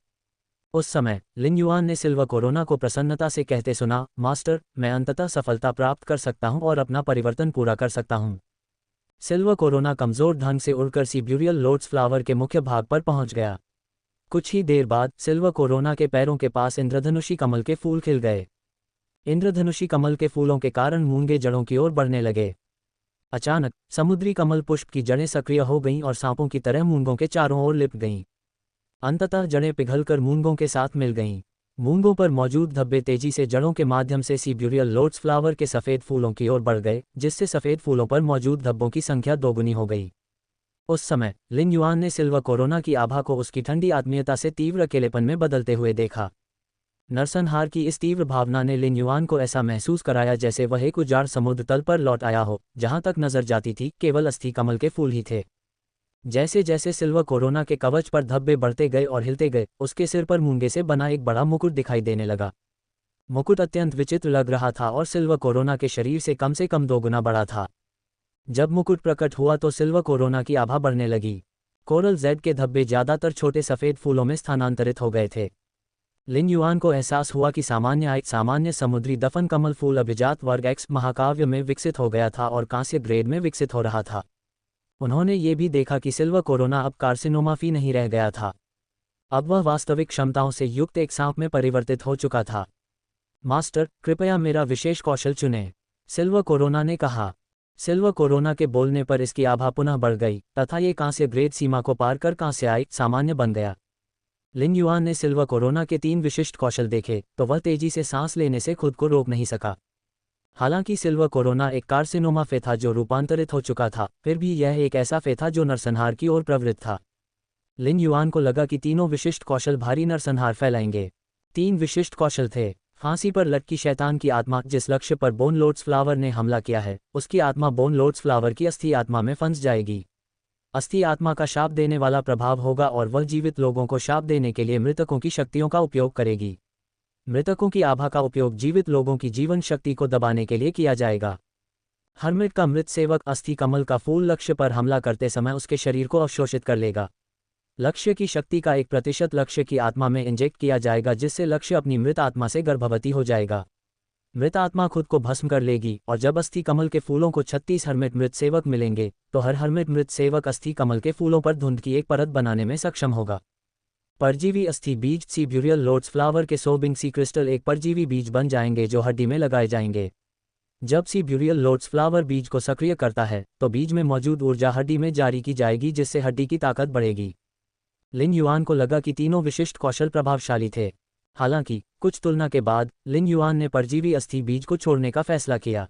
उस समय लिन युआन ने सिल्वर कोरोना को प्रसन्नता से कहते सुना, मास्टर, मैं अंततः सफलता प्राप्त कर सकता हूं और अपना परिवर्तन पूरा कर सकता हूं। सिल्वर कोरोना कमजोर ढंग से उड़कर सी ब्यूरियल लोटस फ्लावर के मुख्य भाग पर पहुंच गया। कुछ ही देर बाद सिल्वर कोरोना के पैरों के पास इंद्रधनुषी कमल के फूल खिल गए। इंद्रधनुषी कमल के फूलों के कारण मूंगे जड़ों की ओर बढ़ने लगे। अचानक समुद्री कमल पुष्प की जड़ें सक्रिय हो गईं और सांपों की तरह मूंगों के चारों ओर लिपट गईं। अंततः जड़ें पिघलकर मूंगों के साथ मिल गईं। मूंगों पर मौजूद धब्बे तेजी से जड़ों के माध्यम से सी ब्यूरियल लोटस फ्लावर के सफ़ेद फूलों की ओर बढ़ गए, जिससे सफ़ेद फूलों पर मौजूद धब्बों की संख्या दोगुनी हो गई। उस समय लिन युआन ने सिल्वर कोरोना की आभा को उसकी ठंडी आत्मीयता से तीव्र अकेलेपन में बदलते हुए देखा। नरसंहार की इस तीव्र भावना ने लिन युआन को ऐसा महसूस कराया जैसे वह एक उजाड़ समुद्र तल पर लौट आया हो, जहां तक नजर जाती थी केवल अस्थि कमल के फूल ही थे। जैसे जैसे सिल्वर कोरोना के कवच पर धब्बे बढ़ते गए और हिलते गए, उसके सिर पर मूंगे से बना एक बड़ा मुकुट दिखाई देने लगा। मुकुट अत्यंत विचित्र लग रहा था और सिल्वर कोरोना के शरीर से कम 2 गुना बड़ा था। जब मुकुट प्रकट हुआ तो सिल्वर कोरोना की आभा बढ़ने लगी। कोरल जेड के धब्बे ज्यादातर छोटे सफ़ेद फूलों में स्थानांतरित हो गए थे। लिन युआन को एहसास हुआ कि सामान्य समुद्री दफन कमल फूल अभिजात वर्ग एक्स महाकाव्य में विकसित हो गया था और कांस्य ग्रेड में विकसित हो रहा था। उन्होंने ये भी देखा कि सिल्वर कोरोना अब कार्सिनोमाफी नहीं रह गया था। अब वह वास्तविक क्षमताओं से युक्त एक सांप में परिवर्तित हो चुका था। मास्टर, कृपया मेरा विशेष कौशल चुनें, सिल्वर कोरोना ने कहा। सिल्वर कोरोना के बोलने पर इसकी आभा पुनः बढ़ गई तथा ये कांस्य ग्रेड सीमा को पार कर कांस्य सामान्य बन गया। लिन युआन ने सिल्वर कोरोना के 3 विशिष्ट कौशल देखे तो वह तेजी से सांस लेने से खुद को रोक नहीं सका। हालांकि सिल्वर कोरोना एक कार्सिनोमा फे था जो रूपांतरित हो चुका था, फिर भी यह एक ऐसा फे था जो नरसंहार की ओर प्रवृत्त था। लिन युआन को लगा कि तीनों विशिष्ट कौशल भारी नरसंहार फैलाएंगे। 3 विशिष्ट कौशल थे। फांसी पर लटकी शैतान की आत्मा, जिस लक्ष्य पर बोन लोटस फ्लावर ने हमला किया है उसकी आत्मा बोन लोटस फ्लावर की अस्थि आत्मा में फंस जाएगी। अस्थि आत्मा का शाप देने वाला प्रभाव होगा और वह जीवित लोगों को शाप देने के लिए मृतकों की शक्तियों का उपयोग करेगी। मृतकों की आभा का उपयोग जीवित लोगों की जीवन शक्ति को दबाने के लिए किया जाएगा। हर्मिट का मृत सेवक अस्थि कमल का फूल लक्ष्य पर हमला करते समय उसके शरीर को अवशोषित कर लेगा। लक्ष्य की शक्ति का 1% लक्ष्य की आत्मा में इंजेक्ट किया जाएगा, जिससे लक्ष्य अपनी मृत आत्मा से गर्भवती हो जाएगा। मृत आत्मा खुद को भस्म कर लेगी और जब अस्थि कमल के फूलों को 36 हर्मिट मृत सेवक मिलेंगे तो हर हर्मिट मृत सेवक अस्थि कमल के फूलों पर धुंध की एक परत बनाने में सक्षम होगा। परजीवी अस्थि बीज सी ब्यूरियल लोटस फ्लावर के सोबिंग सी क्रिस्टल एक परजीवी बीज बन जाएंगे जो हड्डी में लगाए जाएंगे। जब सी ब्यूरियल लोटस फ्लावर बीज को सक्रिय करता है तो बीज में मौजूद ऊर्जा हड्डी में जारी की जाएगी जिससे हड्डी की ताकत बढ़ेगी। लिन युआन को लगा कि तीनों विशिष्ट कौशल प्रभावशाली थे। हालांकि कुछ तुलना के बाद लिन युआन ने परजीवी अस्थि बीज को छोड़ने का फैसला किया।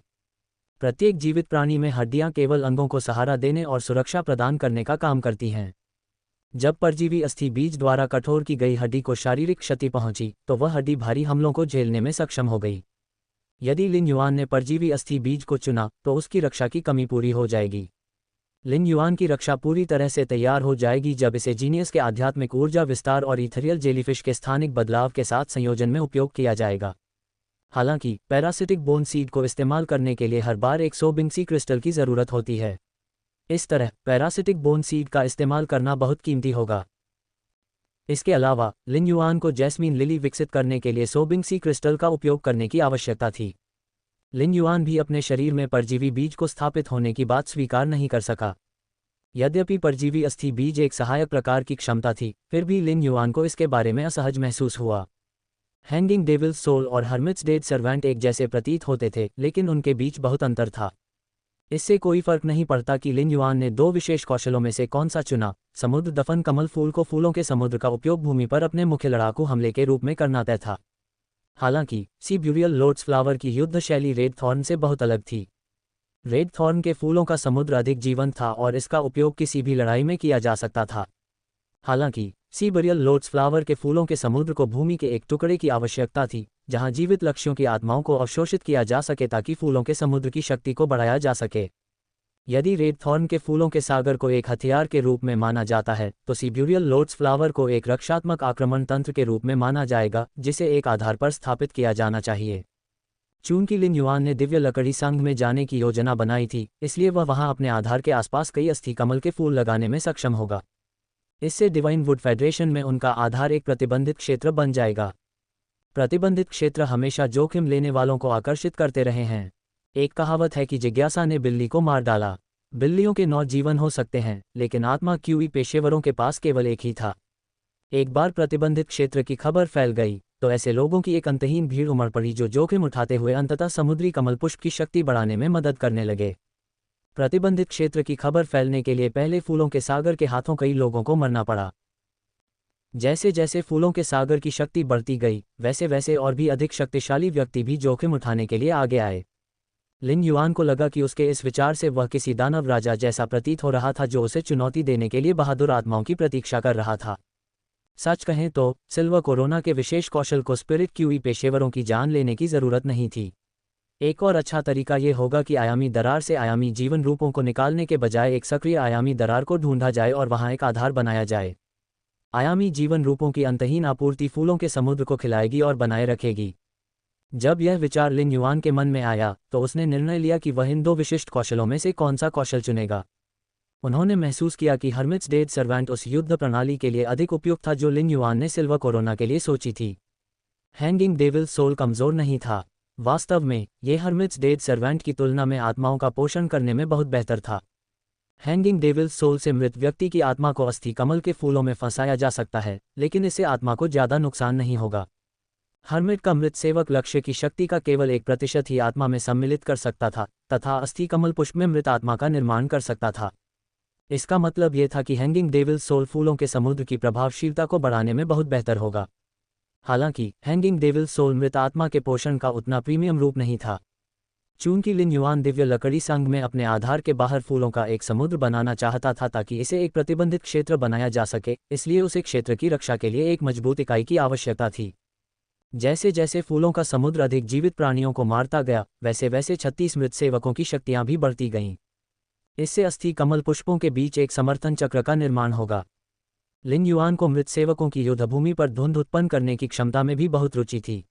प्रत्येक जीवित प्राणी में हड्डियां केवल अंगों को सहारा देने और सुरक्षा प्रदान करने का काम करती हैं। जब परजीवी अस्थि बीज द्वारा कठोर की गई हड्डी को शारीरिक क्षति पहुंची तो वह हड्डी भारी हमलों को झेलने में सक्षम हो गई। यदि लिन युआन ने परजीवी अस्थि बीज को चुना तो उसकी रक्षा की कमी पूरी हो जाएगी। लिन युआन की रक्षा पूरी तरह से तैयार हो जाएगी जब इसे जीनियस के आध्यात्मिक ऊर्जा विस्तार और इथेरियल जेलीफिश के स्थानिक बदलाव के साथ संयोजन में उपयोग किया जाएगा। हालांकि पैरासिटिक बोन सीड को इस्तेमाल करने के लिए हर बार एक सोबिंग सी क्रिस्टल की ज़रूरत होती है। इस तरह पैरासिटिक बोन सीड का इस्तेमाल करना बहुत कीमती होगा। इसके अलावा लिन युआन को जैस्मीन लिली विकसित करने के लिए सोबिंग सी क्रिस्टल का उपयोग करने की आवश्यकता थी। लिन युआन भी अपने शरीर में परजीवी बीज को स्थापित होने की बात स्वीकार नहीं कर सका। यद्यपि परजीवी अस्थि बीज एक सहायक प्रकार की क्षमता थी, फिर भी लिन युआन को इसके बारे में असहज महसूस हुआ। हैंगिंग डेविल्स सोल और हर्मिट्स डेड सर्वेंट एक जैसे प्रतीत होते थे, लेकिन उनके बीच बहुत अंतर था। इससे कोई फर्क नहीं पड़ता कि लिन युआन ने दो विशेष कौशलों में से कौन सा चुना। समुद्र दफन कमल फूल को फूलों के समुद्र का उपयोग भूमि पर अपने मुख्य लड़ाकू हमले के रूप में करना तय था। हालांकि सी ब्यूरियल लोटस फ्लावर की युद्ध शैली रेड थॉर्न से बहुत अलग थी। रेड थॉर्न के फूलों का समुद्र अधिक जीवंत था और इसका उपयोग किसी भी लड़ाई में किया जा सकता था। हालांकि सी ब्यूरियल लोटस फ्लावर के फूलों के समुद्र को भूमि के एक टुकड़े की आवश्यकता थी जहां जीवित लक्ष्यों की आत्माओं को अवशोषित किया जा सके ताकि फूलों के समुद्र की शक्ति को बढ़ाया जा सके। यदि रेड थॉर्न के फूलों के सागर को एक हथियार के रूप में माना जाता है तो सी ब्यूरियल लोटस फ्लावर को एक रक्षात्मक आक्रमण तंत्र के रूप में माना जाएगा जिसे एक आधार पर स्थापित किया जाना चाहिए। चूंकि लिन युआन ने दिव्य लकड़ी संघ में जाने की योजना बनाई थी, इसलिए वह वहां अपने आधार के आसपास कई अस्थि कमल के फूल लगाने में सक्षम होगा। इससे डिवाइन वुड फेडरेशन में उनका आधार एक प्रतिबंधित क्षेत्र बन जाएगा। प्रतिबंधित क्षेत्र हमेशा जोखिम लेने वालों को आकर्षित करते रहे हैं। एक कहावत है कि जिज्ञासा ने बिल्ली को मार डाला। बिल्लियों के 9 जीवन हो सकते हैं, लेकिन आत्मा क्यूई पेशेवरों के पास केवल एक ही था। एक बार प्रतिबंधित क्षेत्र की खबर फैल गई तो ऐसे लोगों की एक अंतहीन भीड़ उमड़ पड़ी जो जोखिम उठाते हुए अंततः समुद्री कमल पुष्प की शक्ति बढ़ाने में मदद करने लगे। प्रतिबंधित क्षेत्र की खबर फैलने के लिए पहले फूलों के सागर के हाथों कई लोगों को मरना पड़ा। जैसे जैसे फूलों के सागर की शक्ति बढ़ती गई, वैसे वैसे और भी अधिक शक्तिशाली व्यक्ति भी जोखिम उठाने के लिए आगे आए। लिन युआन को लगा कि उसके इस विचार से वह किसी दानव राजा जैसा प्रतीत हो रहा था जो उसे चुनौती देने के लिए बहादुर आत्माओं की प्रतीक्षा कर रहा था। सच कहें तो सिल्वर कोरोना के विशेष कौशल को स्पिरिट क्यूई पेशेवरों की जान लेने की जरूरत नहीं थी। एक और अच्छा तरीका यह होगा कि आयामी दरार से आयामी जीवन रूपों को निकालने के बजाय एक सक्रिय आयामी दरार को ढूंढा जाए और वहां एक आधार बनाया जाए। आयामी जीवन रूपों की अंतहीन आपूर्ति फूलों के समुद्र को खिलाएगी और बनाए रखेगी। जब यह विचार लिन युआन के मन में आया तो उसने निर्णय लिया कि वह इन 2 विशिष्ट कौशलों में से कौन सा कौशल चुनेगा। उन्होंने महसूस किया कि हर्मिट्स डेड सर्वेंट उस युद्ध प्रणाली के लिए अधिक उपयुक्त था जो लिन युआन ने सिल्वर कोरोना के लिए सोची थी। हैंगिंग डेविल सोल कमजोर नहीं था। वास्तव में यह हर्मिट्स डेड सर्वेंट की तुलना में आत्माओं का पोषण करने में बहुत बेहतर था। हैंगिंग डेविल सोल से मृत व्यक्ति की आत्मा को अस्थि कमल के फूलों में फंसाया जा सकता है, लेकिन इससे आत्मा को ज्यादा नुकसान नहीं होगा। हर्मिट का मृत सेवक लक्ष्य की शक्ति का केवल 1% ही आत्मा में सम्मिलित कर सकता था तथा अस्थि कमल पुष्प में मृत आत्मा का निर्माण कर सकता था। इसका मतलब यह था कि हैंगिंग डेविल सोल फूलों के समुद्र की प्रभावशीलता को बढ़ाने में बहुत बेहतर होगा। हालांकि हैंगिंग डेविल सोल मृत आत्मा के पोषण का उतना प्रीमियम रूप नहीं था। चूंकि लिन युआन दिव्य लकड़ी संघ में अपने आधार के बाहर फूलों का एक समुद्र बनाना चाहता था ताकि इसे एक प्रतिबंधित क्षेत्र बनाया जा सके, इसलिए उसे क्षेत्र की रक्षा के लिए एक मजबूत इकाई की आवश्यकता थी। जैसे जैसे फूलों का समुद्र अधिक जीवित प्राणियों को मारता गया, वैसे वैसे 36 मृत सेवकों की शक्तियां भी बढ़ती गईं। इससे अस्थि कमल पुष्पों के बीच एक समर्थन चक्र का निर्माण होगा। लिन युआन को मृत सेवकों की युद्धभूमि पर धुंध उत्पन्न करने की क्षमता में भी बहुत रुचि थी।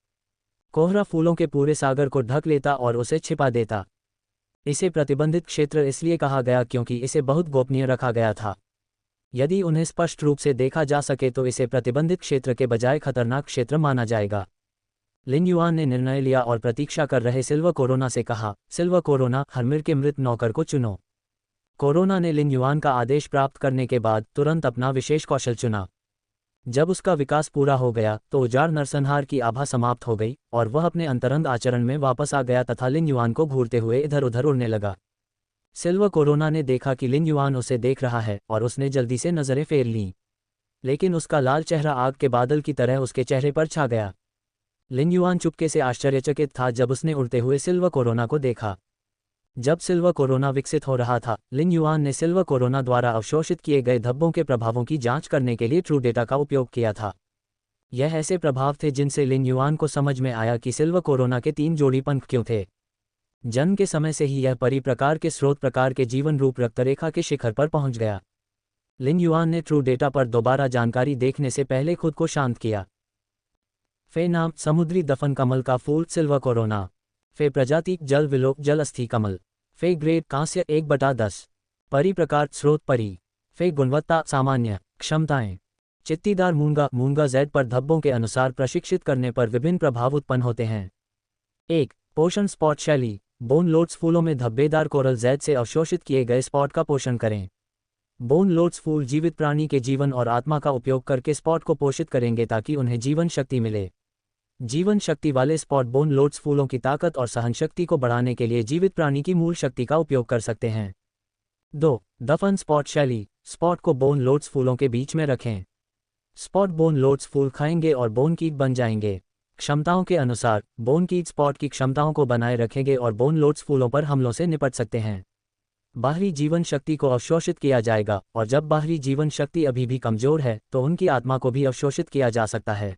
कोहरा फूलों के पूरे सागर को ढक लेता और उसे छिपा देता। इसे प्रतिबंधित क्षेत्र इसलिए कहा गया क्योंकि इसे बहुत गोपनीय रखा गया था। यदि उन्हें स्पष्ट रूप से देखा जा सके तो इसे प्रतिबंधित क्षेत्र के बजाय खतरनाक क्षेत्र माना जाएगा। लिन युआन ने निर्णय लिया और प्रतीक्षा कर रहे सिल्वर कोरोना से कहा, सिल्वर कोरोना, हर्मिर के मृत नौकर को चुनो। कोरोना ने लिन युआन का आदेश प्राप्त करने के बाद तुरंत अपना विशेष कौशल चुना। जब उसका विकास पूरा हो गया तो उजाड़ नरसंहार की आभा समाप्त हो गई और वह अपने अंतरंग आचरण में वापस आ गया तथा लिन युआन को घूरते हुए इधर उधर उड़ने लगा। सिल्वर कोरोना ने देखा कि लिन युआन उसे देख रहा है और उसने जल्दी से नजरें फेर लीं। लेकिन उसका लाल चेहरा आग के बादल की तरह उसके चेहरे पर छा गया। लिन युआन चुपके से आश्चर्यचकित था जब उसने उड़ते हुए सिल्वर कोरोना को देखा। जब सिल्वर कोरोना विकसित हो रहा था, लिन युआन ने सिल्वर कोरोना द्वारा अवशोषित किए गए धब्बों के प्रभावों की जांच करने के लिए ट्रू डेटा का उपयोग किया था। यह ऐसे प्रभाव थे जिनसे लिन युआन को समझ में आया कि सिल्वर कोरोना के 3 जोड़ी पंख क्यों थे। जन्म के समय से ही यह परी प्रकार के स्रोत प्रकार के जीवन रूप रक्तरेखा के शिखर पर पहुंच गया। लिन युआन ने ट्रू डेटा पर दोबारा जानकारी देखने से पहले खुद को शांत किया। फे नाम समुद्री दफन कमल का फूल सिल्वर कोरोना। फे प्रजाति जल विलोप जल अस्थि कमल। फे ग्रेड कांस्य 1/10। परी प्रकार स्रोत परी। फे गुणवत्ता सामान्य। क्षमताएं चित्तीदार मूंगा मूंगा जेड पर धब्बों के अनुसार प्रशिक्षित करने पर विभिन्न प्रभाव उत्पन्न होते हैं। 1. पोषण स्पॉट शैली। बोन लोड्स फूलों में धब्बेदार कोरल जेड से अवशोषित किए गए स्पॉट का पोषण करें। बोन लोड्स फूल जीवित प्राणी के जीवन और आत्मा का उपयोग करके स्पॉट को पोषित करेंगे ताकि उन्हें जीवन शक्ति मिले। जीवन शक्ति वाले स्पॉट बोन लोड्स फूलों की ताकत और सहनशक्ति को बढ़ाने के लिए जीवित प्राणी की मूल शक्ति का उपयोग कर सकते हैं। 2. दफन स्पॉट शैली। स्पॉट को बोन लोड्स फूलों के बीच में रखें। स्पॉट बोन लोड्स फूल खाएंगे और बोन कीट बन जाएंगे। क्षमताओं के अनुसार बोन कीट स्पॉट की क्षमताओं को बनाए रखेंगे और बोन लोड्स फूलों पर हमलों से निपट सकते हैं। बाहरी जीवन शक्ति को अवशोषित किया जाएगा और जब बाहरी जीवन शक्ति अभी भी कमजोर है तो उनकी आत्मा को भी अवशोषित किया जा सकता है।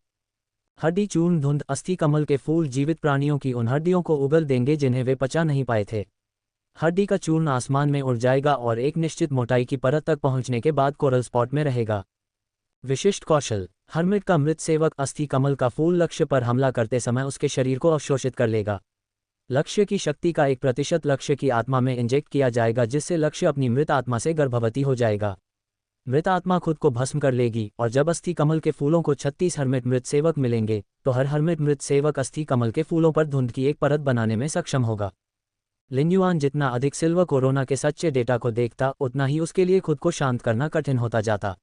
हड्डी चूर्ण धुंध अस्थि कमल के फूल जीवित प्राणियों की उन हड्डियों को उगल देंगे जिन्हें वे पचा नहीं पाए थे। हड्डी का चूर्ण आसमान में उड़ जाएगा और एक निश्चित मोटाई की परत तक पहुंचने के बाद कोरल स्पॉट में रहेगा। विशिष्ट कौशल। हर्मिट का मृत सेवक अस्थि कमल का फूल लक्ष्य पर हमला करते समय उसके शरीर को अवशोषित कर लेगा। लक्ष्य की शक्ति का 1% लक्ष्य की आत्मा में इंजेक्ट किया जाएगा जिससे लक्ष्य अपनी मृत आत्मा से गर्भवती हो जाएगा। मृत आत्मा खुद को भस्म कर लेगी और जब अस्थि कमल के फूलों को 36 हर्मिट मृत सेवक मिलेंगे तो हर हर्मिट मृत सेवक अस्थि कमल के फूलों पर धुंध की एक परत बनाने में सक्षम होगा। लिन युआन जितना अधिक सिल्वर कोरोना के सच्चे डेटा को देखता उतना ही उसके लिए खुद को शांत करना कठिन होता जाता।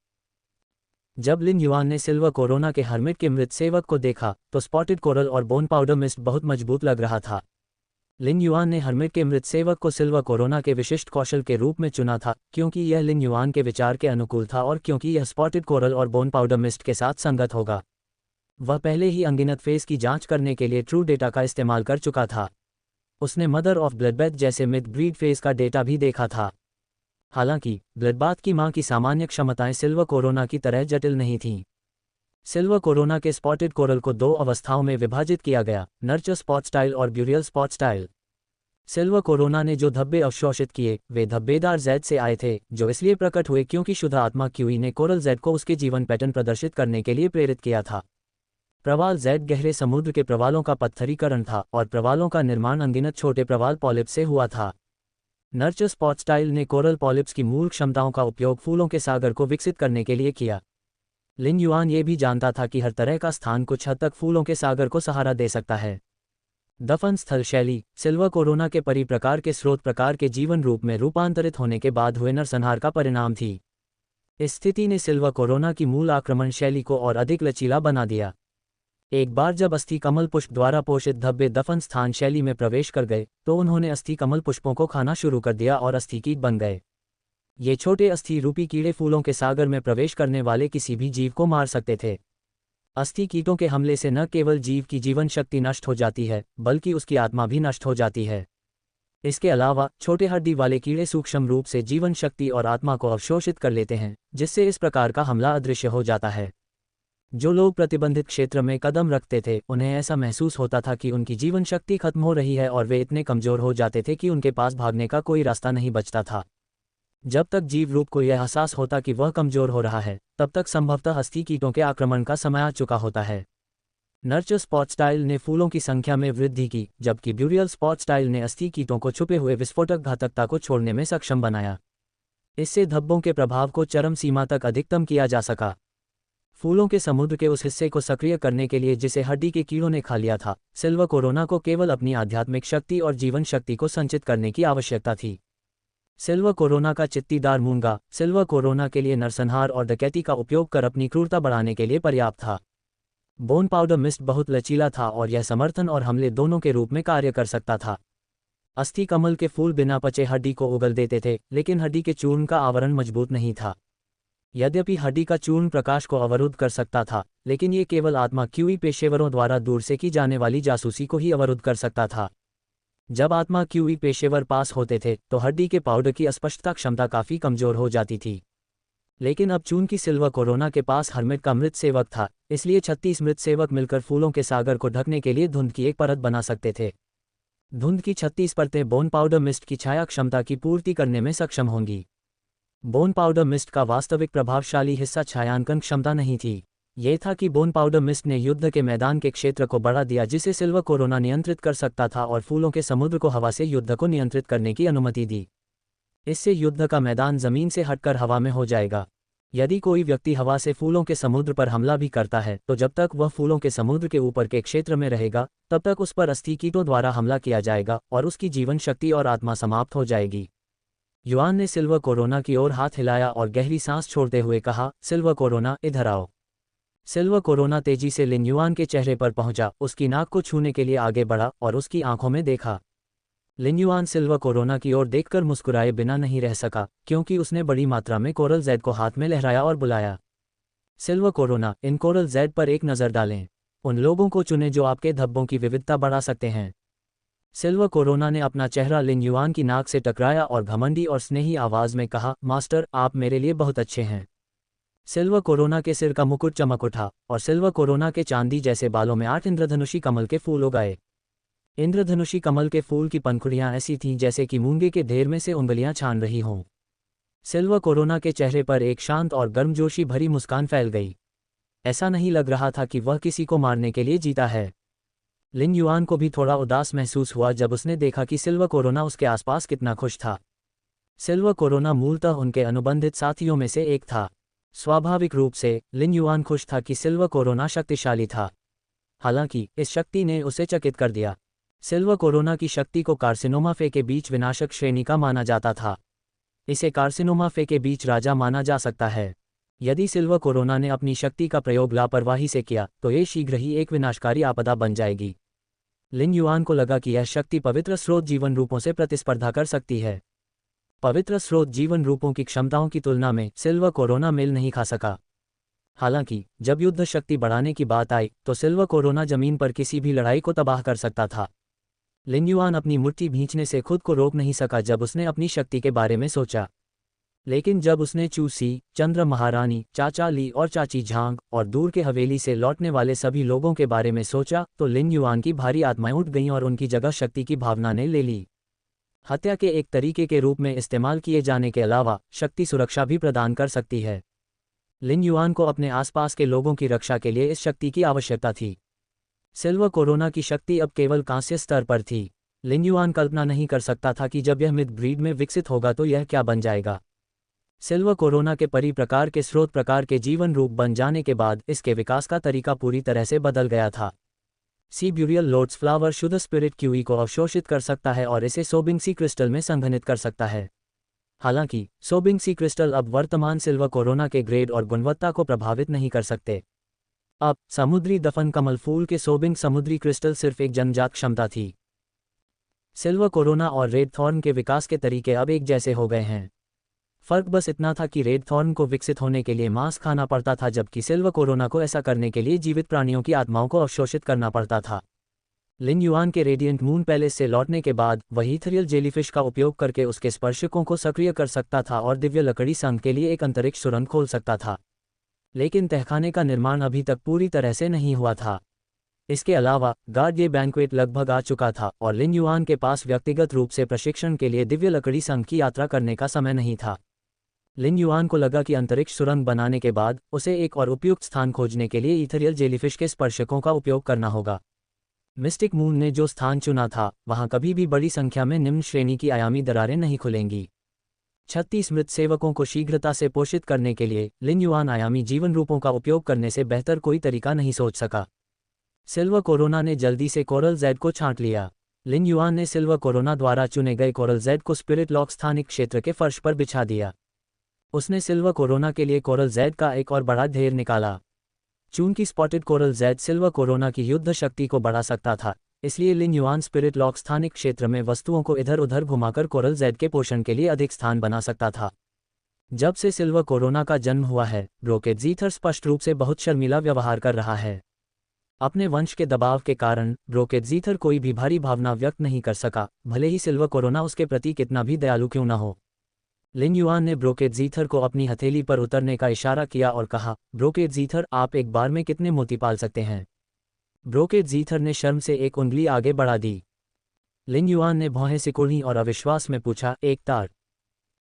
जब लिन युआन ने सिल्वर कोरोना के हर्मिट के मृत सेवक को देखा तो स्पॉटेड कोरल और बोन पाउडर मिस्ट बहुत मजबूत लग रहा था। लिन युआन ने हर्मिट के मृत सेवक को सिल्वर कोरोना के विशिष्ट कौशल के रूप में चुना था क्योंकि यह लिन युआन के विचार के अनुकूल था और क्योंकि यह स्पॉटेड कोरल और बोन पाउडर मिस्ट के साथ संगत होगा। वह पहले ही अनगिनत फेज की जांच करने के लिए ट्रू डेटा का इस्तेमाल कर चुका था। उसने मदर ऑफ ब्लडबैथ जैसे मिड ब्रीड फेज का डेटा भी देखा था। हालांकि ब्लडबाथ की मां की सामान्य क्षमताएं सिल्वर कोरोना की तरह जटिल नहीं थीं। सिल्वर कोरोना के स्पॉटेड कोरल को 2 अवस्थाओं में विभाजित किया गया, नर्चर स्पॉट स्टाइल और burial spot style. Silver corona ने जो धब्बे अवशोषित किए वे धब्बेदार जेड से आए थे जो इसलिए प्रकट हुए क्योंकि शुद्ध आत्मा क्यूई ने कोरल जेड को उसके जीवन पैटर्न प्रदर्शित करने के लिए प्रेरित किया था। प्रवाल जेड गहरे समुद्र के प्रवालों का पत्थरीकरण था और प्रवालों का निर्माण अनगिनत छोटे प्रवाल पॉलिप से हुआ था। नर्चर स्पॉट स्टाइल ने कोरल पॉलिप्स की मूल क्षमताओं का उपयोग फूलों के सागर को विकसित करने के लिए किया। लिन युआन ये भी जानता था कि हर तरह का स्थान कुछ हद तक फूलों के सागर को सहारा दे सकता है। दफन स्थल शैली। सिल्वर कोरोना के परिप्रकार के स्रोत प्रकार के जीवन रूप में रूपांतरित होने के बाद हुए नरसंहार का परिणाम थी। इस स्थिति ने सिल्वर कोरोना की मूल आक्रमण शैली को और अधिक लचीला बना दिया। एक बार जब अस्थि कमल पुष्प द्वारा पोषित धब्बे दफन स्थान शैली में प्रवेश कर गए तो उन्होंने अस्थि कमल पुष्पों को खाना शुरू कर दिया और अस्थि कीट बन गए। ये छोटे अस्थि रूपी कीड़े फूलों के सागर में प्रवेश करने वाले किसी भी जीव को मार सकते थे। अस्थि कीटों के हमले से न केवल जीव की जीवन शक्ति नष्ट हो जाती है बल्कि उसकी आत्मा भी नष्ट हो जाती है। इसके अलावा छोटे हड्डी वाले कीड़े सूक्ष्म रूप से जीवन शक्ति और आत्मा को अवशोषित कर लेते हैं जिससे इस प्रकार का हमला अदृश्य हो जाता है। जो लोग प्रतिबंधित क्षेत्र में कदम रखते थे उन्हें ऐसा महसूस होता था कि उनकी जीवन शक्ति खत्म हो रही है और वे इतने कमजोर हो जाते थे कि उनके पास भागने का कोई रास्ता नहीं बचता था। जब तक जीव रूप को यह एहसास होता कि वह कमजोर हो रहा है तब तक संभवतः अस्थि कीटों के आक्रमण का समय आ चुका होता है। नर्चर स्पॉट स्टाइल ने फूलों की संख्या में वृद्धि की जबकि ब्यूरियल स्पॉट स्टाइल ने अस्थि कीटों को छुपे हुए विस्फोटक घातकता को छोड़ने में सक्षम बनाया। इससे धब्बों के प्रभाव को चरम सीमा तक अधिकतम किया जा सका। फूलों के समुद्र के उस हिस्से को सक्रिय करने के लिए जिसे हड्डी के कीड़ों ने खा लिया था, सिल्वर कोरोना को केवल अपनी आध्यात्मिक शक्ति और जीवन शक्ति को संचित करने की आवश्यकता थी। सिल्वर कोरोना का चित्तीदार मूंगा सिल्वर कोरोना के लिए नरसंहार और डकैती का उपयोग कर अपनी क्रूरता बढ़ाने के लिए पर्याप्त था। बोन पाउडर मिस्ट बहुत लचीला था और यह समर्थन और हमले दोनों के रूप में कार्य कर सकता था। अस्थि कमल के फूल बिना पचे हड्डी को उगल देते थे, लेकिन हड्डी के चूर्ण का आवरण मजबूत नहीं था। यद्यपि हड्डी का चूर्ण प्रकाश को अवरुद्ध कर सकता था, लेकिन ये केवल आत्मा क्यूई पेशेवरों द्वारा दूर से की जाने वाली जासूसी को ही अवरुद्ध कर सकता था। जब आत्मा क्यूई पेशेवर पास होते थे तो हड्डी के पाउडर की अस्पष्टता क्षमता काफ़ी कमजोर हो जाती थी। लेकिन अब चूंकि सिल्वर कोरोना के पास हर्मिट का मृत सेवक था, इसलिए 36 मृत सेवक मिलकर फूलों के सागर को ढकने के लिए धुंध की एक परत बना सकते थे। धुंध की 36 परतें बोन पाउडर मिस्ट की छाया क्षमता की पूर्ति करने में सक्षम होंगी। बोन पाउडर मिस्ट का वास्तविक प्रभावशाली हिस्सा छायांकन क्षमता नहीं थी। ये था कि बोन पाउडर मिस्ट ने युद्ध के मैदान के क्षेत्र को बढ़ा दिया जिसे सिल्वर कोरोना नियंत्रित कर सकता था और फूलों के समुद्र को हवा से युद्ध को नियंत्रित करने की अनुमति दी। इससे युद्ध का मैदान जमीन से हटकर हवा में हो जाएगा। यदि कोई व्यक्ति हवा से फूलों के समुद्र पर हमला भी करता है तो जब तक वह फूलों के समुद्र के ऊपर के क्षेत्र में रहेगा, तब तक उस पर अस्थि कीटों द्वारा हमला किया जाएगा और उसकी जीवन शक्ति और आत्मा समाप्त हो जाएगी। युआन ने सिल्वर कोरोना की ओर हाथ हिलाया और गहरी सांस छोड़ते हुए कहा, सिल्वर कोरोना इधर आओ। सिल्वर कोरोना तेजी से लिन युआन के चेहरे पर पहुंचा, उसकी नाक को छूने के लिए आगे बढ़ा और उसकी आंखों में देखा। लिन युआन सिल्वर कोरोना की ओर देखकर मुस्कुराए बिना नहीं रह सका, क्योंकि उसने बड़ी मात्रा में कोरल जेड को हाथ में लहराया और बुलाया, सिल्वर कोरोना, इन कोरल जेड पर एक नज़र डालें। उन लोगों को चुनें जो आपके धब्बों की विविधता बढ़ा सकते हैं। सिल्वर कोरोना ने अपना चेहरा लिन युआन की नाक से टकराया और घमंडी और स्नेही आवाज में कहा, मास्टर, आप मेरे लिए बहुत अच्छे हैं। सिल्वर कोरोना के सिर का मुकुट चमक उठा और सिल्वर कोरोना के चांदी जैसे बालों में 8 इंद्रधनुषी कमल के फूल उगाए। इंद्रधनुषी कमल के फूल की पंखुड़ियां ऐसी थीं जैसे कि मूंगे के ढेर में से उंगलियां छान रही हों। सिल्वर कोरोना के चेहरे पर एक शांत और गर्मजोशी भरी मुस्कान फैल गई। ऐसा नहीं लग रहा था कि वह किसी को मारने के लिए जीता है। लिन युआन को भी थोड़ा उदास महसूस हुआ जब उसने देखा कि सिल्वर कोरोना उसके आसपास कितना खुश था। सिल्वर कोरोना मूलतः उनके अनुबंधित साथियों में से एक था। स्वाभाविक रूप से लिन युआन खुश था कि सिल्वर कोरोना शक्तिशाली था। हालांकि इस शक्ति ने उसे चकित कर दिया। सिल्वर कोरोना की शक्ति को कार्सिनोमा फे के बीच विनाशक श्रेणी का माना जाता था। इसे कार्सिनोमा फे के बीच राजा माना जा सकता है। यदि सिल्वर कोरोना ने अपनी शक्ति का प्रयोग लापरवाही से किया तो ये शीघ्र ही एक विनाशकारी आपदा बन जाएगी। लिन युआन को लगा कि यह शक्ति पवित्र स्रोत जीवन रूपों से प्रतिस्पर्धा कर सकती है। पवित्र स्रोत जीवन रूपों की क्षमताओं की तुलना में सिल्वर कोरोना मेल नहीं खा सका। हालांकि जब युद्ध शक्ति बढ़ाने की बात आई तो सिल्वर कोरोना जमीन पर किसी भी लड़ाई को तबाह कर सकता था। लिन युआन अपनी मुट्ठी भींचने से खुद को रोक नहीं सका जब उसने अपनी शक्ति के बारे में सोचा। लेकिन जब उसने चू सी, चंद्र महारानी, चाचा ली और चाची झांग और दूर के हवेली से लौटने वाले सभी लोगों के बारे में सोचा तो लिन युआन की भारी आत्माएं उठ गईं और उनकी जगह शक्ति की भावना ने ले ली। हत्या के एक तरीके के रूप में इस्तेमाल किए जाने के अलावा शक्ति सुरक्षा भी प्रदान कर सकती है। लिन युआन को अपने आसपास के लोगों की रक्षा के लिए इस शक्ति की आवश्यकता थी। सिल्वर कोरोना की शक्ति अब केवल कांस्य स्तर पर थी। लिन युआन कल्पना नहीं कर सकता था कि जब यह मिड ब्रीड में विकसित होगा तो यह क्या बन जाएगा। सिल्वर कोरोना के परिप्रकार के स्रोत प्रकार के जीवन रूप बन जाने के बाद इसके विकास का तरीका पूरी तरह से बदल गया था। सी ब्यूरियल लोटस फ्लावर शुद्ध स्पिरिट क्यूई को अवशोषित कर सकता है और इसे सोबिंग सी क्रिस्टल में संघनित कर सकता है। हालांकि सोबिंग सी क्रिस्टल अब वर्तमान सिल्वर कोरोना के ग्रेड और गुणवत्ता को प्रभावित नहीं कर सकते। अब समुद्री दफन कमल फूल के सोबिंग समुद्री क्रिस्टल सिर्फ एक जन्मजात क्षमता थी। सिल्वर कोरोना और रेड थॉर्न के विकास के तरीके अब एक जैसे हो गए हैं। फर्क बस इतना था कि रेड थॉर्न को विकसित होने के लिए मांस खाना पड़ता था, जबकि सिल्वर कोरोना को ऐसा करने के लिए जीवित प्राणियों की आत्माओं को अवशोषित करना पड़ता था। लिन युआन के रेडिएंट मून पैलेस से लौटने के बाद वह इथेरियल जेलीफिश का उपयोग करके उसके स्पर्शकों को सक्रिय कर सकता था और दिव्य लकड़ी संघ के लिए एक अंतरिक्ष सुरंग खोल सकता था। लेकिन तहखाने का निर्माण अभी तक पूरी तरह से नहीं हुआ था। इसके अलावा गार्ड बैंक्वेट लगभग आ चुका था और लिन युआन के पास व्यक्तिगत रूप से प्रशिक्षण के लिए दिव्य लकड़ी संघ की यात्रा करने का समय नहीं था। लिन युआन को लगा कि अंतरिक्ष सुरंग बनाने के बाद उसे एक और उपयुक्त स्थान खोजने के लिए इथेरियल जेलीफिश के स्पर्शकों का उपयोग करना होगा। मिस्टिक मून ने जो स्थान चुना था वहां कभी भी बड़ी संख्या में निम्न श्रेणी की आयामी दरारें नहीं खुलेंगी। 36 मृत सेवकों को शीघ्रता से पोषित करने के लिए लिन युआन आयामी जीवन रूपों का उपयोग करने से बेहतर कोई तरीका नहीं सोच सका। सिल्वर कोरोना ने जल्दी से कोरल जेड को छांट लिया। लिन युआन ने सिल्वर कोरोना द्वारा चुने गए कोरल जेड को स्पिरिट लॉक स्थानिक क्षेत्र के फर्श पर बिछा दिया। उसने सिल्वर कोरोना के लिए कोरल जेड का एक और बड़ा ढेर निकाला। चूंकि spotted coral Z silver corona की युद्ध शक्ति को बढ़ा सकता था, इसलिए लिन युआन स्पिरिट लॉक स्थानिक क्षेत्र में वस्तुओं को इधर उधर घुमाकर कोरल जेड के पोषण के लिए अधिक स्थान बना सकता था। जब से सिल्वर कोरोना का जन्म हुआ है, ब्रोकेड जीथर स्पष्ट रूप से बहुत शर्मीला व्यवहार कर रहा है। अपने वंश के दबाव के कारण ब्रोकेड जीथर कोई भी भारी भावना व्यक्त नहीं कर सका, भले ही सिल्वर कोरोना उसके प्रति कितना भी दयालु क्यों न हो। लिन युआन ने ब्रोकेड जीथर को अपनी हथेली पर उतरने का इशारा किया और कहा, ब्रोकेड जीथर, आप एक बार में कितने मोती पाल सकते हैं? ब्रोकेड जीथर ने शर्म से एक उंगली आगे बढ़ा दी। लिन युआन ने भौहें सिकुड़ी और अविश्वास में पूछा, एक तार?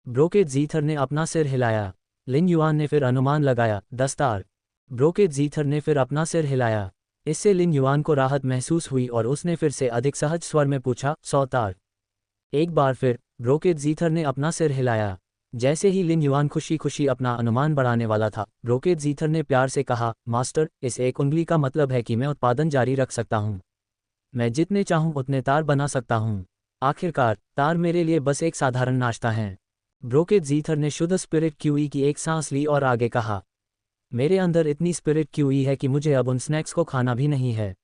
ब्रोकेड जीथर ने अपना सिर हिलाया। लिन युआन ने फिर अनुमान लगाया, 10 तार। ब्रोकेड जीथर ने फिर अपना सिर हिलाया। इससे लिन युआन को राहत महसूस हुई और उसने फिर से अधिक सहज स्वर में पूछा, 100 तार। एक बार फिर ब्रोकेड जीथर ने अपना सिर हिलाया। जैसे ही लिन युआन खुशी खुशी अपना अनुमान बढ़ाने वाला था, ब्रोकेड जीथर ने प्यार से कहा, मास्टर, इस एक उंगली का मतलब है कि मैं उत्पादन जारी रख सकता हूँ। मैं जितने चाहूँ उतने तार बना सकता हूँ। आखिरकार तार मेरे लिए बस एक साधारण नाश्ता है। ब्रोकेड जीथर ने शुद्ध स्पिरिट क्यूई की एक सांस ली और आगे कहा, मेरे अंदर इतनी स्पिरिट क्यूई है कि मुझे अब उन स्नैक्स को खाना भी नहीं है।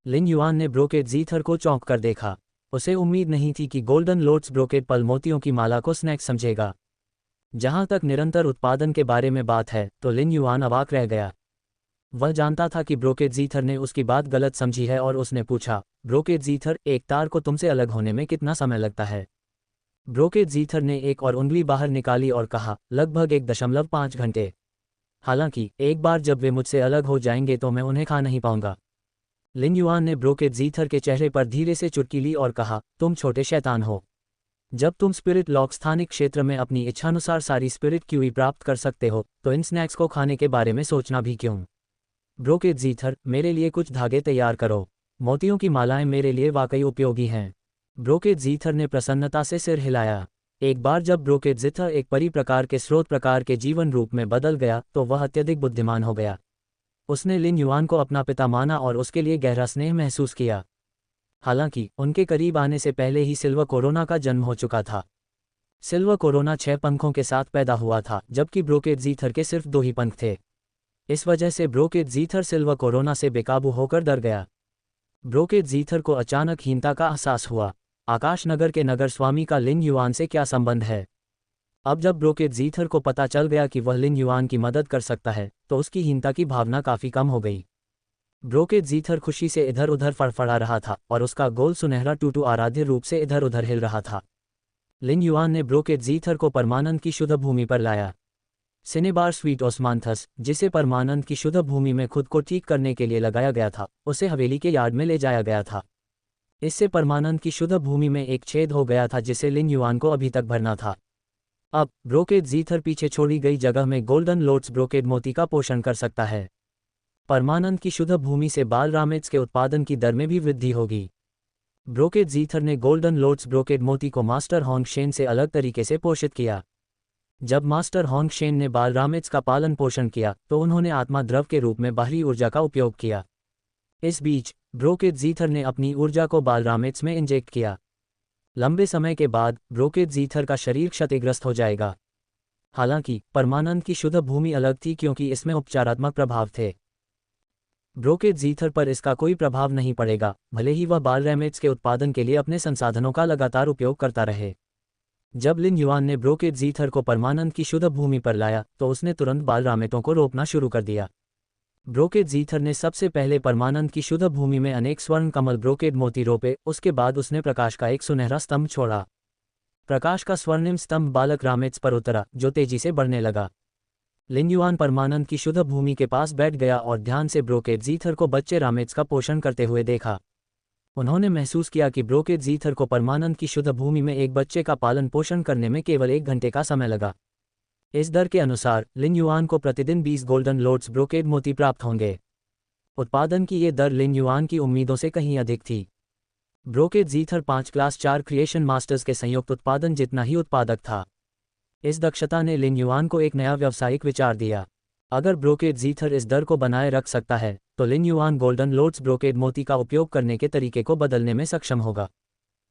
लिन युआन ने ब्रोकेड जीथर को चौंक कर देखा। उसे उम्मीद नहीं थी कि गोल्डन लोट्स ब्रोकेड पल मोतियों की माला को स्नैक्स समझेगा। जहां तक निरंतर उत्पादन के बारे में बात है, तो लिन युआन अवाक रह गया। वह जानता था कि ब्रोकेड जीथर ने उसकी बात गलत समझी है और उसने पूछा, ब्रोकेड जीथर, एक तार को तुमसे अलग होने में कितना समय लगता है? ब्रोकेड जीथर ने एक और उंगली बाहर निकाली और कहा, लगभग 1.5 घंटे। हालांकि एक बार जब वे मुझसे अलग हो जाएंगे तो मैं उन्हें खा नहीं पाऊंगा। लिन युआन ने ब्रोकेड जीथर के चेहरे पर धीरे से चुटकी ली और कहा, तुम छोटे शैतान हो। जब तुम स्पिरिट लॉक स्थानिक क्षेत्र में अपनी इच्छानुसार सारी स्पिरिट क्यूई प्राप्त कर सकते हो, तो इन स्नैक्स को खाने के बारे में सोचना भी क्यों? ब्रोकेड जीथर, मेरे लिए कुछ धागे तैयार करो। मोतियों की मालाएं मेरे लिए वाकई उपयोगी हैं। ब्रोकेड जीथर ने प्रसन्नता से सिर हिलाया। एक बार जब ब्रोकेड जीथर एक परी प्रकार के स्रोत प्रकार के जीवन रूप में बदल गया, तो वह अत्यधिक बुद्धिमान हो गया। उसने लिन युआन को अपना पिता माना और उसके लिए गहरा स्नेह महसूस किया। हालांकि उनके करीब आने से पहले ही सिल्वर कोरोना का जन्म हो चुका था। सिल्वर कोरोना 6 पंखों के साथ पैदा हुआ था, जबकि ब्रोकेड जीथर के सिर्फ 2 ही पंख थे। इस वजह से ब्रोकेड जीथर सिल्वर कोरोना से बेकाबू होकर डर गया। ब्रोकेड जीथर को अचानक हीनता का एहसास हुआ। आकाश नगर के नगर स्वामी का लिन युआन से क्या संबंध है? अब जब ब्रोकेड जीथर को पता चल गया कि वह लिन युआन की मदद कर सकता है, तो उसकी हीनता की भावना काफी कम हो गई। ब्रोकेड जीथर खुशी से इधर उधर फड़फड़ा रहा था और उसका गोल सुनहरा टूटू आराध्य रूप से इधर उधर हिल रहा था। लिन युआन ने ब्रोकेड जीथर को परमानंद की शुद्ध भूमि पर लाया। सिनेबार स्वीट ओस्मांथस, जिसे परमानंद की शुद्ध भूमि में खुद को ठीक करने के लिए लगाया गया था, उसे हवेली के यार्ड में ले जाया गया था। इससे परमानंद की शुद्ध भूमि में एक छेद हो गया था जिसे लिन युआन को अभी तक भरना था। अब ब्रोकेड जीथर पीछे छोड़ी गई जगह में गोल्डन लोट्स ब्रोकेड मोती का पोषण कर सकता है। परमानंद की शुद्ध भूमि से बाल रामेट्स के उत्पादन की दर में भी वृद्धि होगी। ब्रोकेड जीथर ने गोल्डन लोट्स ब्रोकेड मोती को मास्टर होंगशेन से अलग तरीके से पोषित किया। जब मास्टर होंगशेन ने बाल रामेट्स का पालन पोषण किया, तो उन्होंने आत्मा द्रव के रूप में बाहरी ऊर्जा का उपयोग किया। इस बीच ब्रोकेड जीथर ने अपनी ऊर्जा को बाल रामेट्स में इंजेक्ट किया। लंबे समय के बाद ब्रोकेड जीथर का शरीर क्षतिग्रस्त हो जाएगा। हालांकि परमानंद की शुद्ध भूमि अलग थी क्योंकि इसमें उपचारात्मक प्रभाव थे। ब्रोकेड जीथर पर इसका कोई प्रभाव नहीं पड़ेगा, भले ही वह बाल रैमेट्स के उत्पादन के लिए अपने संसाधनों का लगातार उपयोग करता रहे। जब लिन युआन ने ब्रोकेड जीथर को परमानंद की शुद्ध भूमि पर लाया, तो उसने तुरंत बाल रामेटों को रोपना शुरू कर दिया। ब्रोकेड जीथर ने सबसे पहले परमानंद की शुद्ध भूमि में अनेक स्वर्ण कमल ब्रोकेड मोती रोपे। उसके बाद उसने प्रकाश का एक सुनहरा स्तंभ छोड़ा। प्रकाश का स्वर्णिम स्तंभ बालक रामेट्स पर उतरा, जो तेजी से बढ़ने लगा। लिन युआन परमानंद की शुद्ध भूमि के पास बैठ गया और ध्यान से ब्रोकेड जीथर को बच्चे रामेट्स का पोषण करते हुए देखा। उन्होंने महसूस किया कि ब्रोकेड जीथर को परमानंद की शुद्ध भूमि में एक बच्चे का पालन पोषण करने में केवल 1 घंटे का समय लगा। इस दर के अनुसार लिन युआन को प्रतिदिन 20 गोल्डन लोट्स ब्रोकेड मोती प्राप्त होंगे। उत्पादन की ये दर लिन युआन की उम्मीदों से कहीं अधिक थी। ब्रोकेड जीथर 5 क्लास 4 क्रिएशन मास्टर्स के संयुक्त उत्पादन जितना ही उत्पादक था। इस दक्षता ने लिन युआन को एक नया व्यावसायिक विचार दिया। अगर ब्रोकेड जीथर इस दर को बनाए रख सकता है, तो लिन युआन गोल्डन लोट्स ब्रोकेड मोती का उपयोग करने के तरीके को बदलने में सक्षम होगा।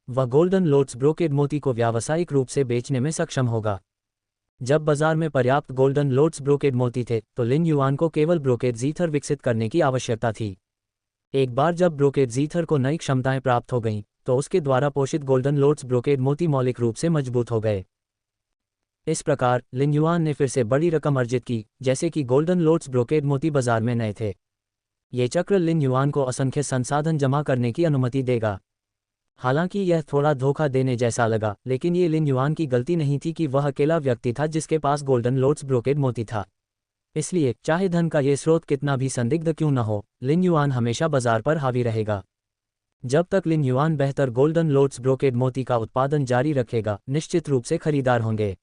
वह गोल्डन लोट्स ब्रोकेड मोती को व्यावसायिक रूप से बेचने में सक्षम होगा। जब बाजार में पर्याप्त गोल्डन लोट्स ब्रोकेड मोती थे तो लिन युआन को केवल ब्रोकेड ईथर विकसित करने की आवश्यकता थी। एक बार जब ब्रोकेड ईथर को नई क्षमताएं प्राप्त हो गईं, तो उसके द्वारा पोषित गोल्डन लोट्स ब्रोकेड मोती मौलिक रूप से मजबूत हो गए। इस प्रकार लिन युआन ने फिर से बड़ी रकम अर्जित की, जैसे कि गोल्डन लोट्स ब्रोकेड मोती बाजार में नए थे। ये चक्र लिन युआन को असंख्य संसाधन जमा करने की अनुमति देगा। हालांकि यह थोड़ा धोखा देने जैसा लगा, लेकिन ये लिन युआन की गलती नहीं थी कि वह अकेला व्यक्ति था जिसके पास गोल्डन लोट्स ब्रोकेड मोती था। इसलिए चाहे धन का ये स्रोत कितना भी संदिग्ध क्यों न हो, लिन युआन हमेशा बाजार पर हावी रहेगा। जब तक लिन युआन बेहतर गोल्डन लोट्स ब्रोकेड मोती का उत्पादन जारी रखेगा, निश्चित रूप से खरीदार होंगे।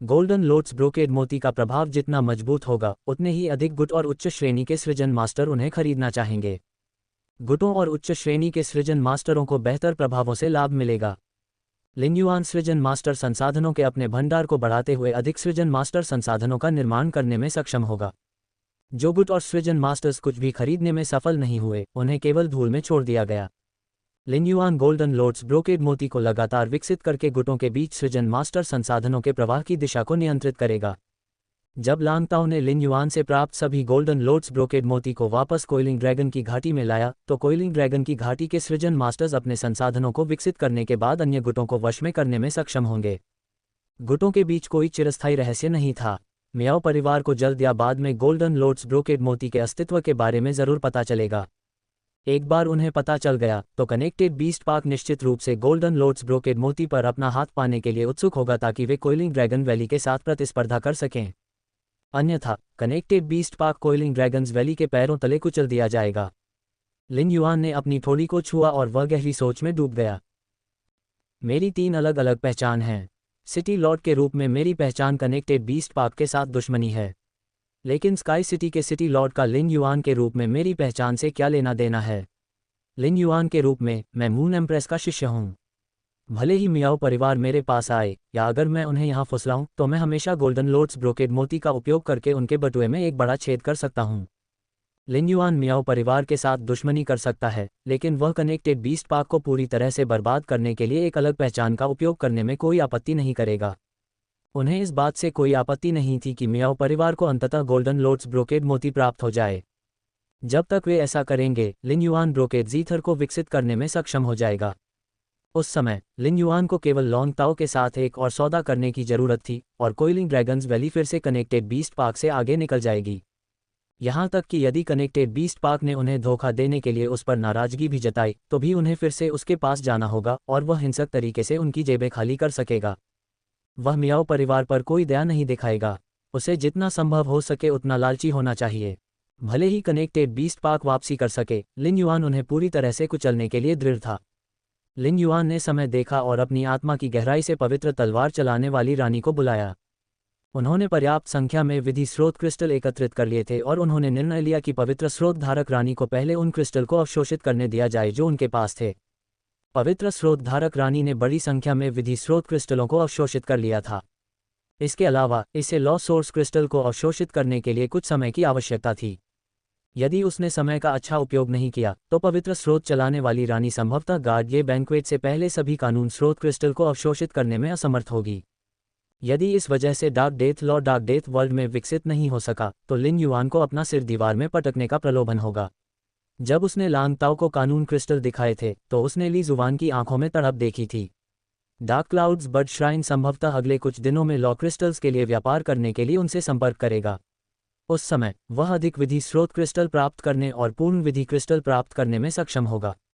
गोल्डन लोट्स ब्रोकेड मोती का प्रभाव जितना मजबूत होगा, उतने ही अधिक गुट और उच्च श्रेणी के सृजन मास्टर उन्हें खरीदना चाहेंगे। गुटों और उच्च श्रेणी के सृजन मास्टरों को बेहतर प्रभावों से लाभ मिलेगा। लिन युआन सृजन मास्टर संसाधनों के अपने भंडार को बढ़ाते हुए अधिक सृजन मास्टर संसाधनों का निर्माण करने में सक्षम होगा। जो गुट और सृजन मास्टर्स कुछ भी खरीदने में सफल नहीं हुए, उन्हें केवल धूल में छोड़ दिया गया। लिन युआन गोल्डन लोट्स ब्रोकेड मोती को लगातार विकसित करके गुटों के बीच सृजन मास्टर संसाधनों के प्रवाह की दिशा को नियंत्रित करेगा। जब लांगताओ ने लिन युआन से प्राप्त सभी गोल्डन लोट्स ब्रोकेड मोती को वापस कोइलिंग ड्रैगन की घाटी में लाया, तो कोइलिंग ड्रैगन की घाटी के सृजन मास्टर्स अपने संसाधनों को विकसित करने के बाद अन्य गुटों को वश में करने में सक्षम होंगे। गुटों के बीच कोई चिरस्थायी रहस्य नहीं था। मियाओ परिवार को जल्द या बाद में गोल्डन लोट्स ब्रोकेड मोती के अस्तित्व के बारे में जरूर पता चलेगा। एक बार उन्हें पता चल गया तो कनेक्टेड बीस्ट पार्क निश्चित रूप से गोल्डन लोट्स ब्रोकेड मोती पर अपना हाथ पाने के लिए उत्सुक होगा, ताकि वे कोइलिंग ड्रैगन वैली के साथ प्रतिस्पर्धा कर सकें। अन्यथा connected beast park coiling dragons valley के पैरों तले कुचल दिया जाएगा। लिन युआन ने अपनी ठोड़ी को छुआ और वह गहरी सोच में डूब गया। मेरी 3 अलग अलग पहचान हैं। सिटी लॉर्ड के रूप में मेरी पहचान कनेक्टेड बीस्ट पार्क के साथ दुश्मनी है, लेकिन स्काई सिटी के सिटी लॉर्ड का लिन युआन के रूप में मेरी पहचान से क्या लेना देना है। लिन युआन के रूप में मैं मून एम्प्रेस का शिष्य हूँ। भले ही मियाओ परिवार मेरे पास आए या अगर मैं उन्हें यहाँ फुसलाऊं, तो मैं हमेशा गोल्डन लोट्स ब्रोकेड मोती का उपयोग करके उनके बटुए में एक बड़ा छेद कर सकता हूँ। लिन युआन मियाओ परिवार के साथ दुश्मनी कर सकता है, लेकिन वह कनेक्टेड बीस्ट पार्क को पूरी तरह से बर्बाद करने के लिए एक अलग पहचान का उपयोग करने में कोई आपत्ति नहीं करेगा। उन्हें इस बात से कोई आपत्ति नहीं थी कि मियाओ परिवार को अंततः गोल्डन लोट्स ब्रोकेड मोती प्राप्त हो जाए। जब तक वे ऐसा करेंगे, लिन युआन ब्रोकेड ईथर को विकसित करने में सक्षम हो जाएगा। उस समय लिन युआन को केवल लांगताओ के साथ एक और सौदा करने की जरूरत थी और कोइलिंग ड्रैगन्स वैली फिर से कनेक्टेड बीस्ट पार्क से आगे निकल जाएगी। यहाँ तक कि यदि कनेक्टेड बीस्ट पार्क ने उन्हें धोखा देने के लिए उस पर नाराजगी भी जताई, तो भी उन्हें फिर से उसके पास जाना होगा और वह हिंसक तरीके से उनकी जेबें खाली कर सकेगा। वह मियाओ परिवार पर कोई दया नहीं दिखाएगा। उसे जितना संभव हो सके उतना लालची होना चाहिए। भले ही कनेक्टेड बीस्ट पार्क वापसी कर सके, लिन युआन उन्हें पूरी तरह से कुचलने के लिए दृढ़ था। लिन युआन ने समय देखा और अपनी आत्मा की गहराई से पवित्र तलवार चलाने वाली रानी को बुलाया। उन्होंने पर्याप्त संख्या में विधि स्रोत क्रिस्टल एकत्रित कर लिए थे और उन्होंने निर्णय लिया कि पवित्र स्रोत धारक रानी को पहले उन क्रिस्टल को अवशोषित करने दिया जाए जो उनके पास थे। पवित्र स्रोत धारक रानी ने बड़ी संख्या में विधि स्रोत क्रिस्टलों को अवशोषित कर लिया था। इसके अलावा इसे लॉ सोर्स क्रिस्टल को अवशोषित करने के लिए कुछ समय की आवश्यकता थी। यदि उसने समय का अच्छा उपयोग नहीं किया, तो पवित्र स्रोत चलाने वाली रानी संभवतः गार्ड ये बैंक्वेट से पहले सभी कानून स्रोत क्रिस्टल को अवशोषित करने में असमर्थ होगी। यदि इस वजह से dark death law dark death world में विकसित नहीं हो सका, तो लिन युआन को अपना सिर दीवार में पटकने का प्रलोभन होगा। जब उसने लांगताओ को कानून क्रिस्टल दिखाए थे, तो उसने ली जुवान की आंखों में तड़प देखी थी। डार्क क्लाउड्स बर्ड श्राइन संभवतः अगले कुछ दिनों में लॉ क्रिस्टल्स के लिए व्यापार करने के लिए उनसे संपर्क करेगा। उस समय वह अधिक विधि स्रोत क्रिस्टल प्राप्त करने और पूर्ण विधि क्रिस्टल प्राप्त करने में सक्षम होगा।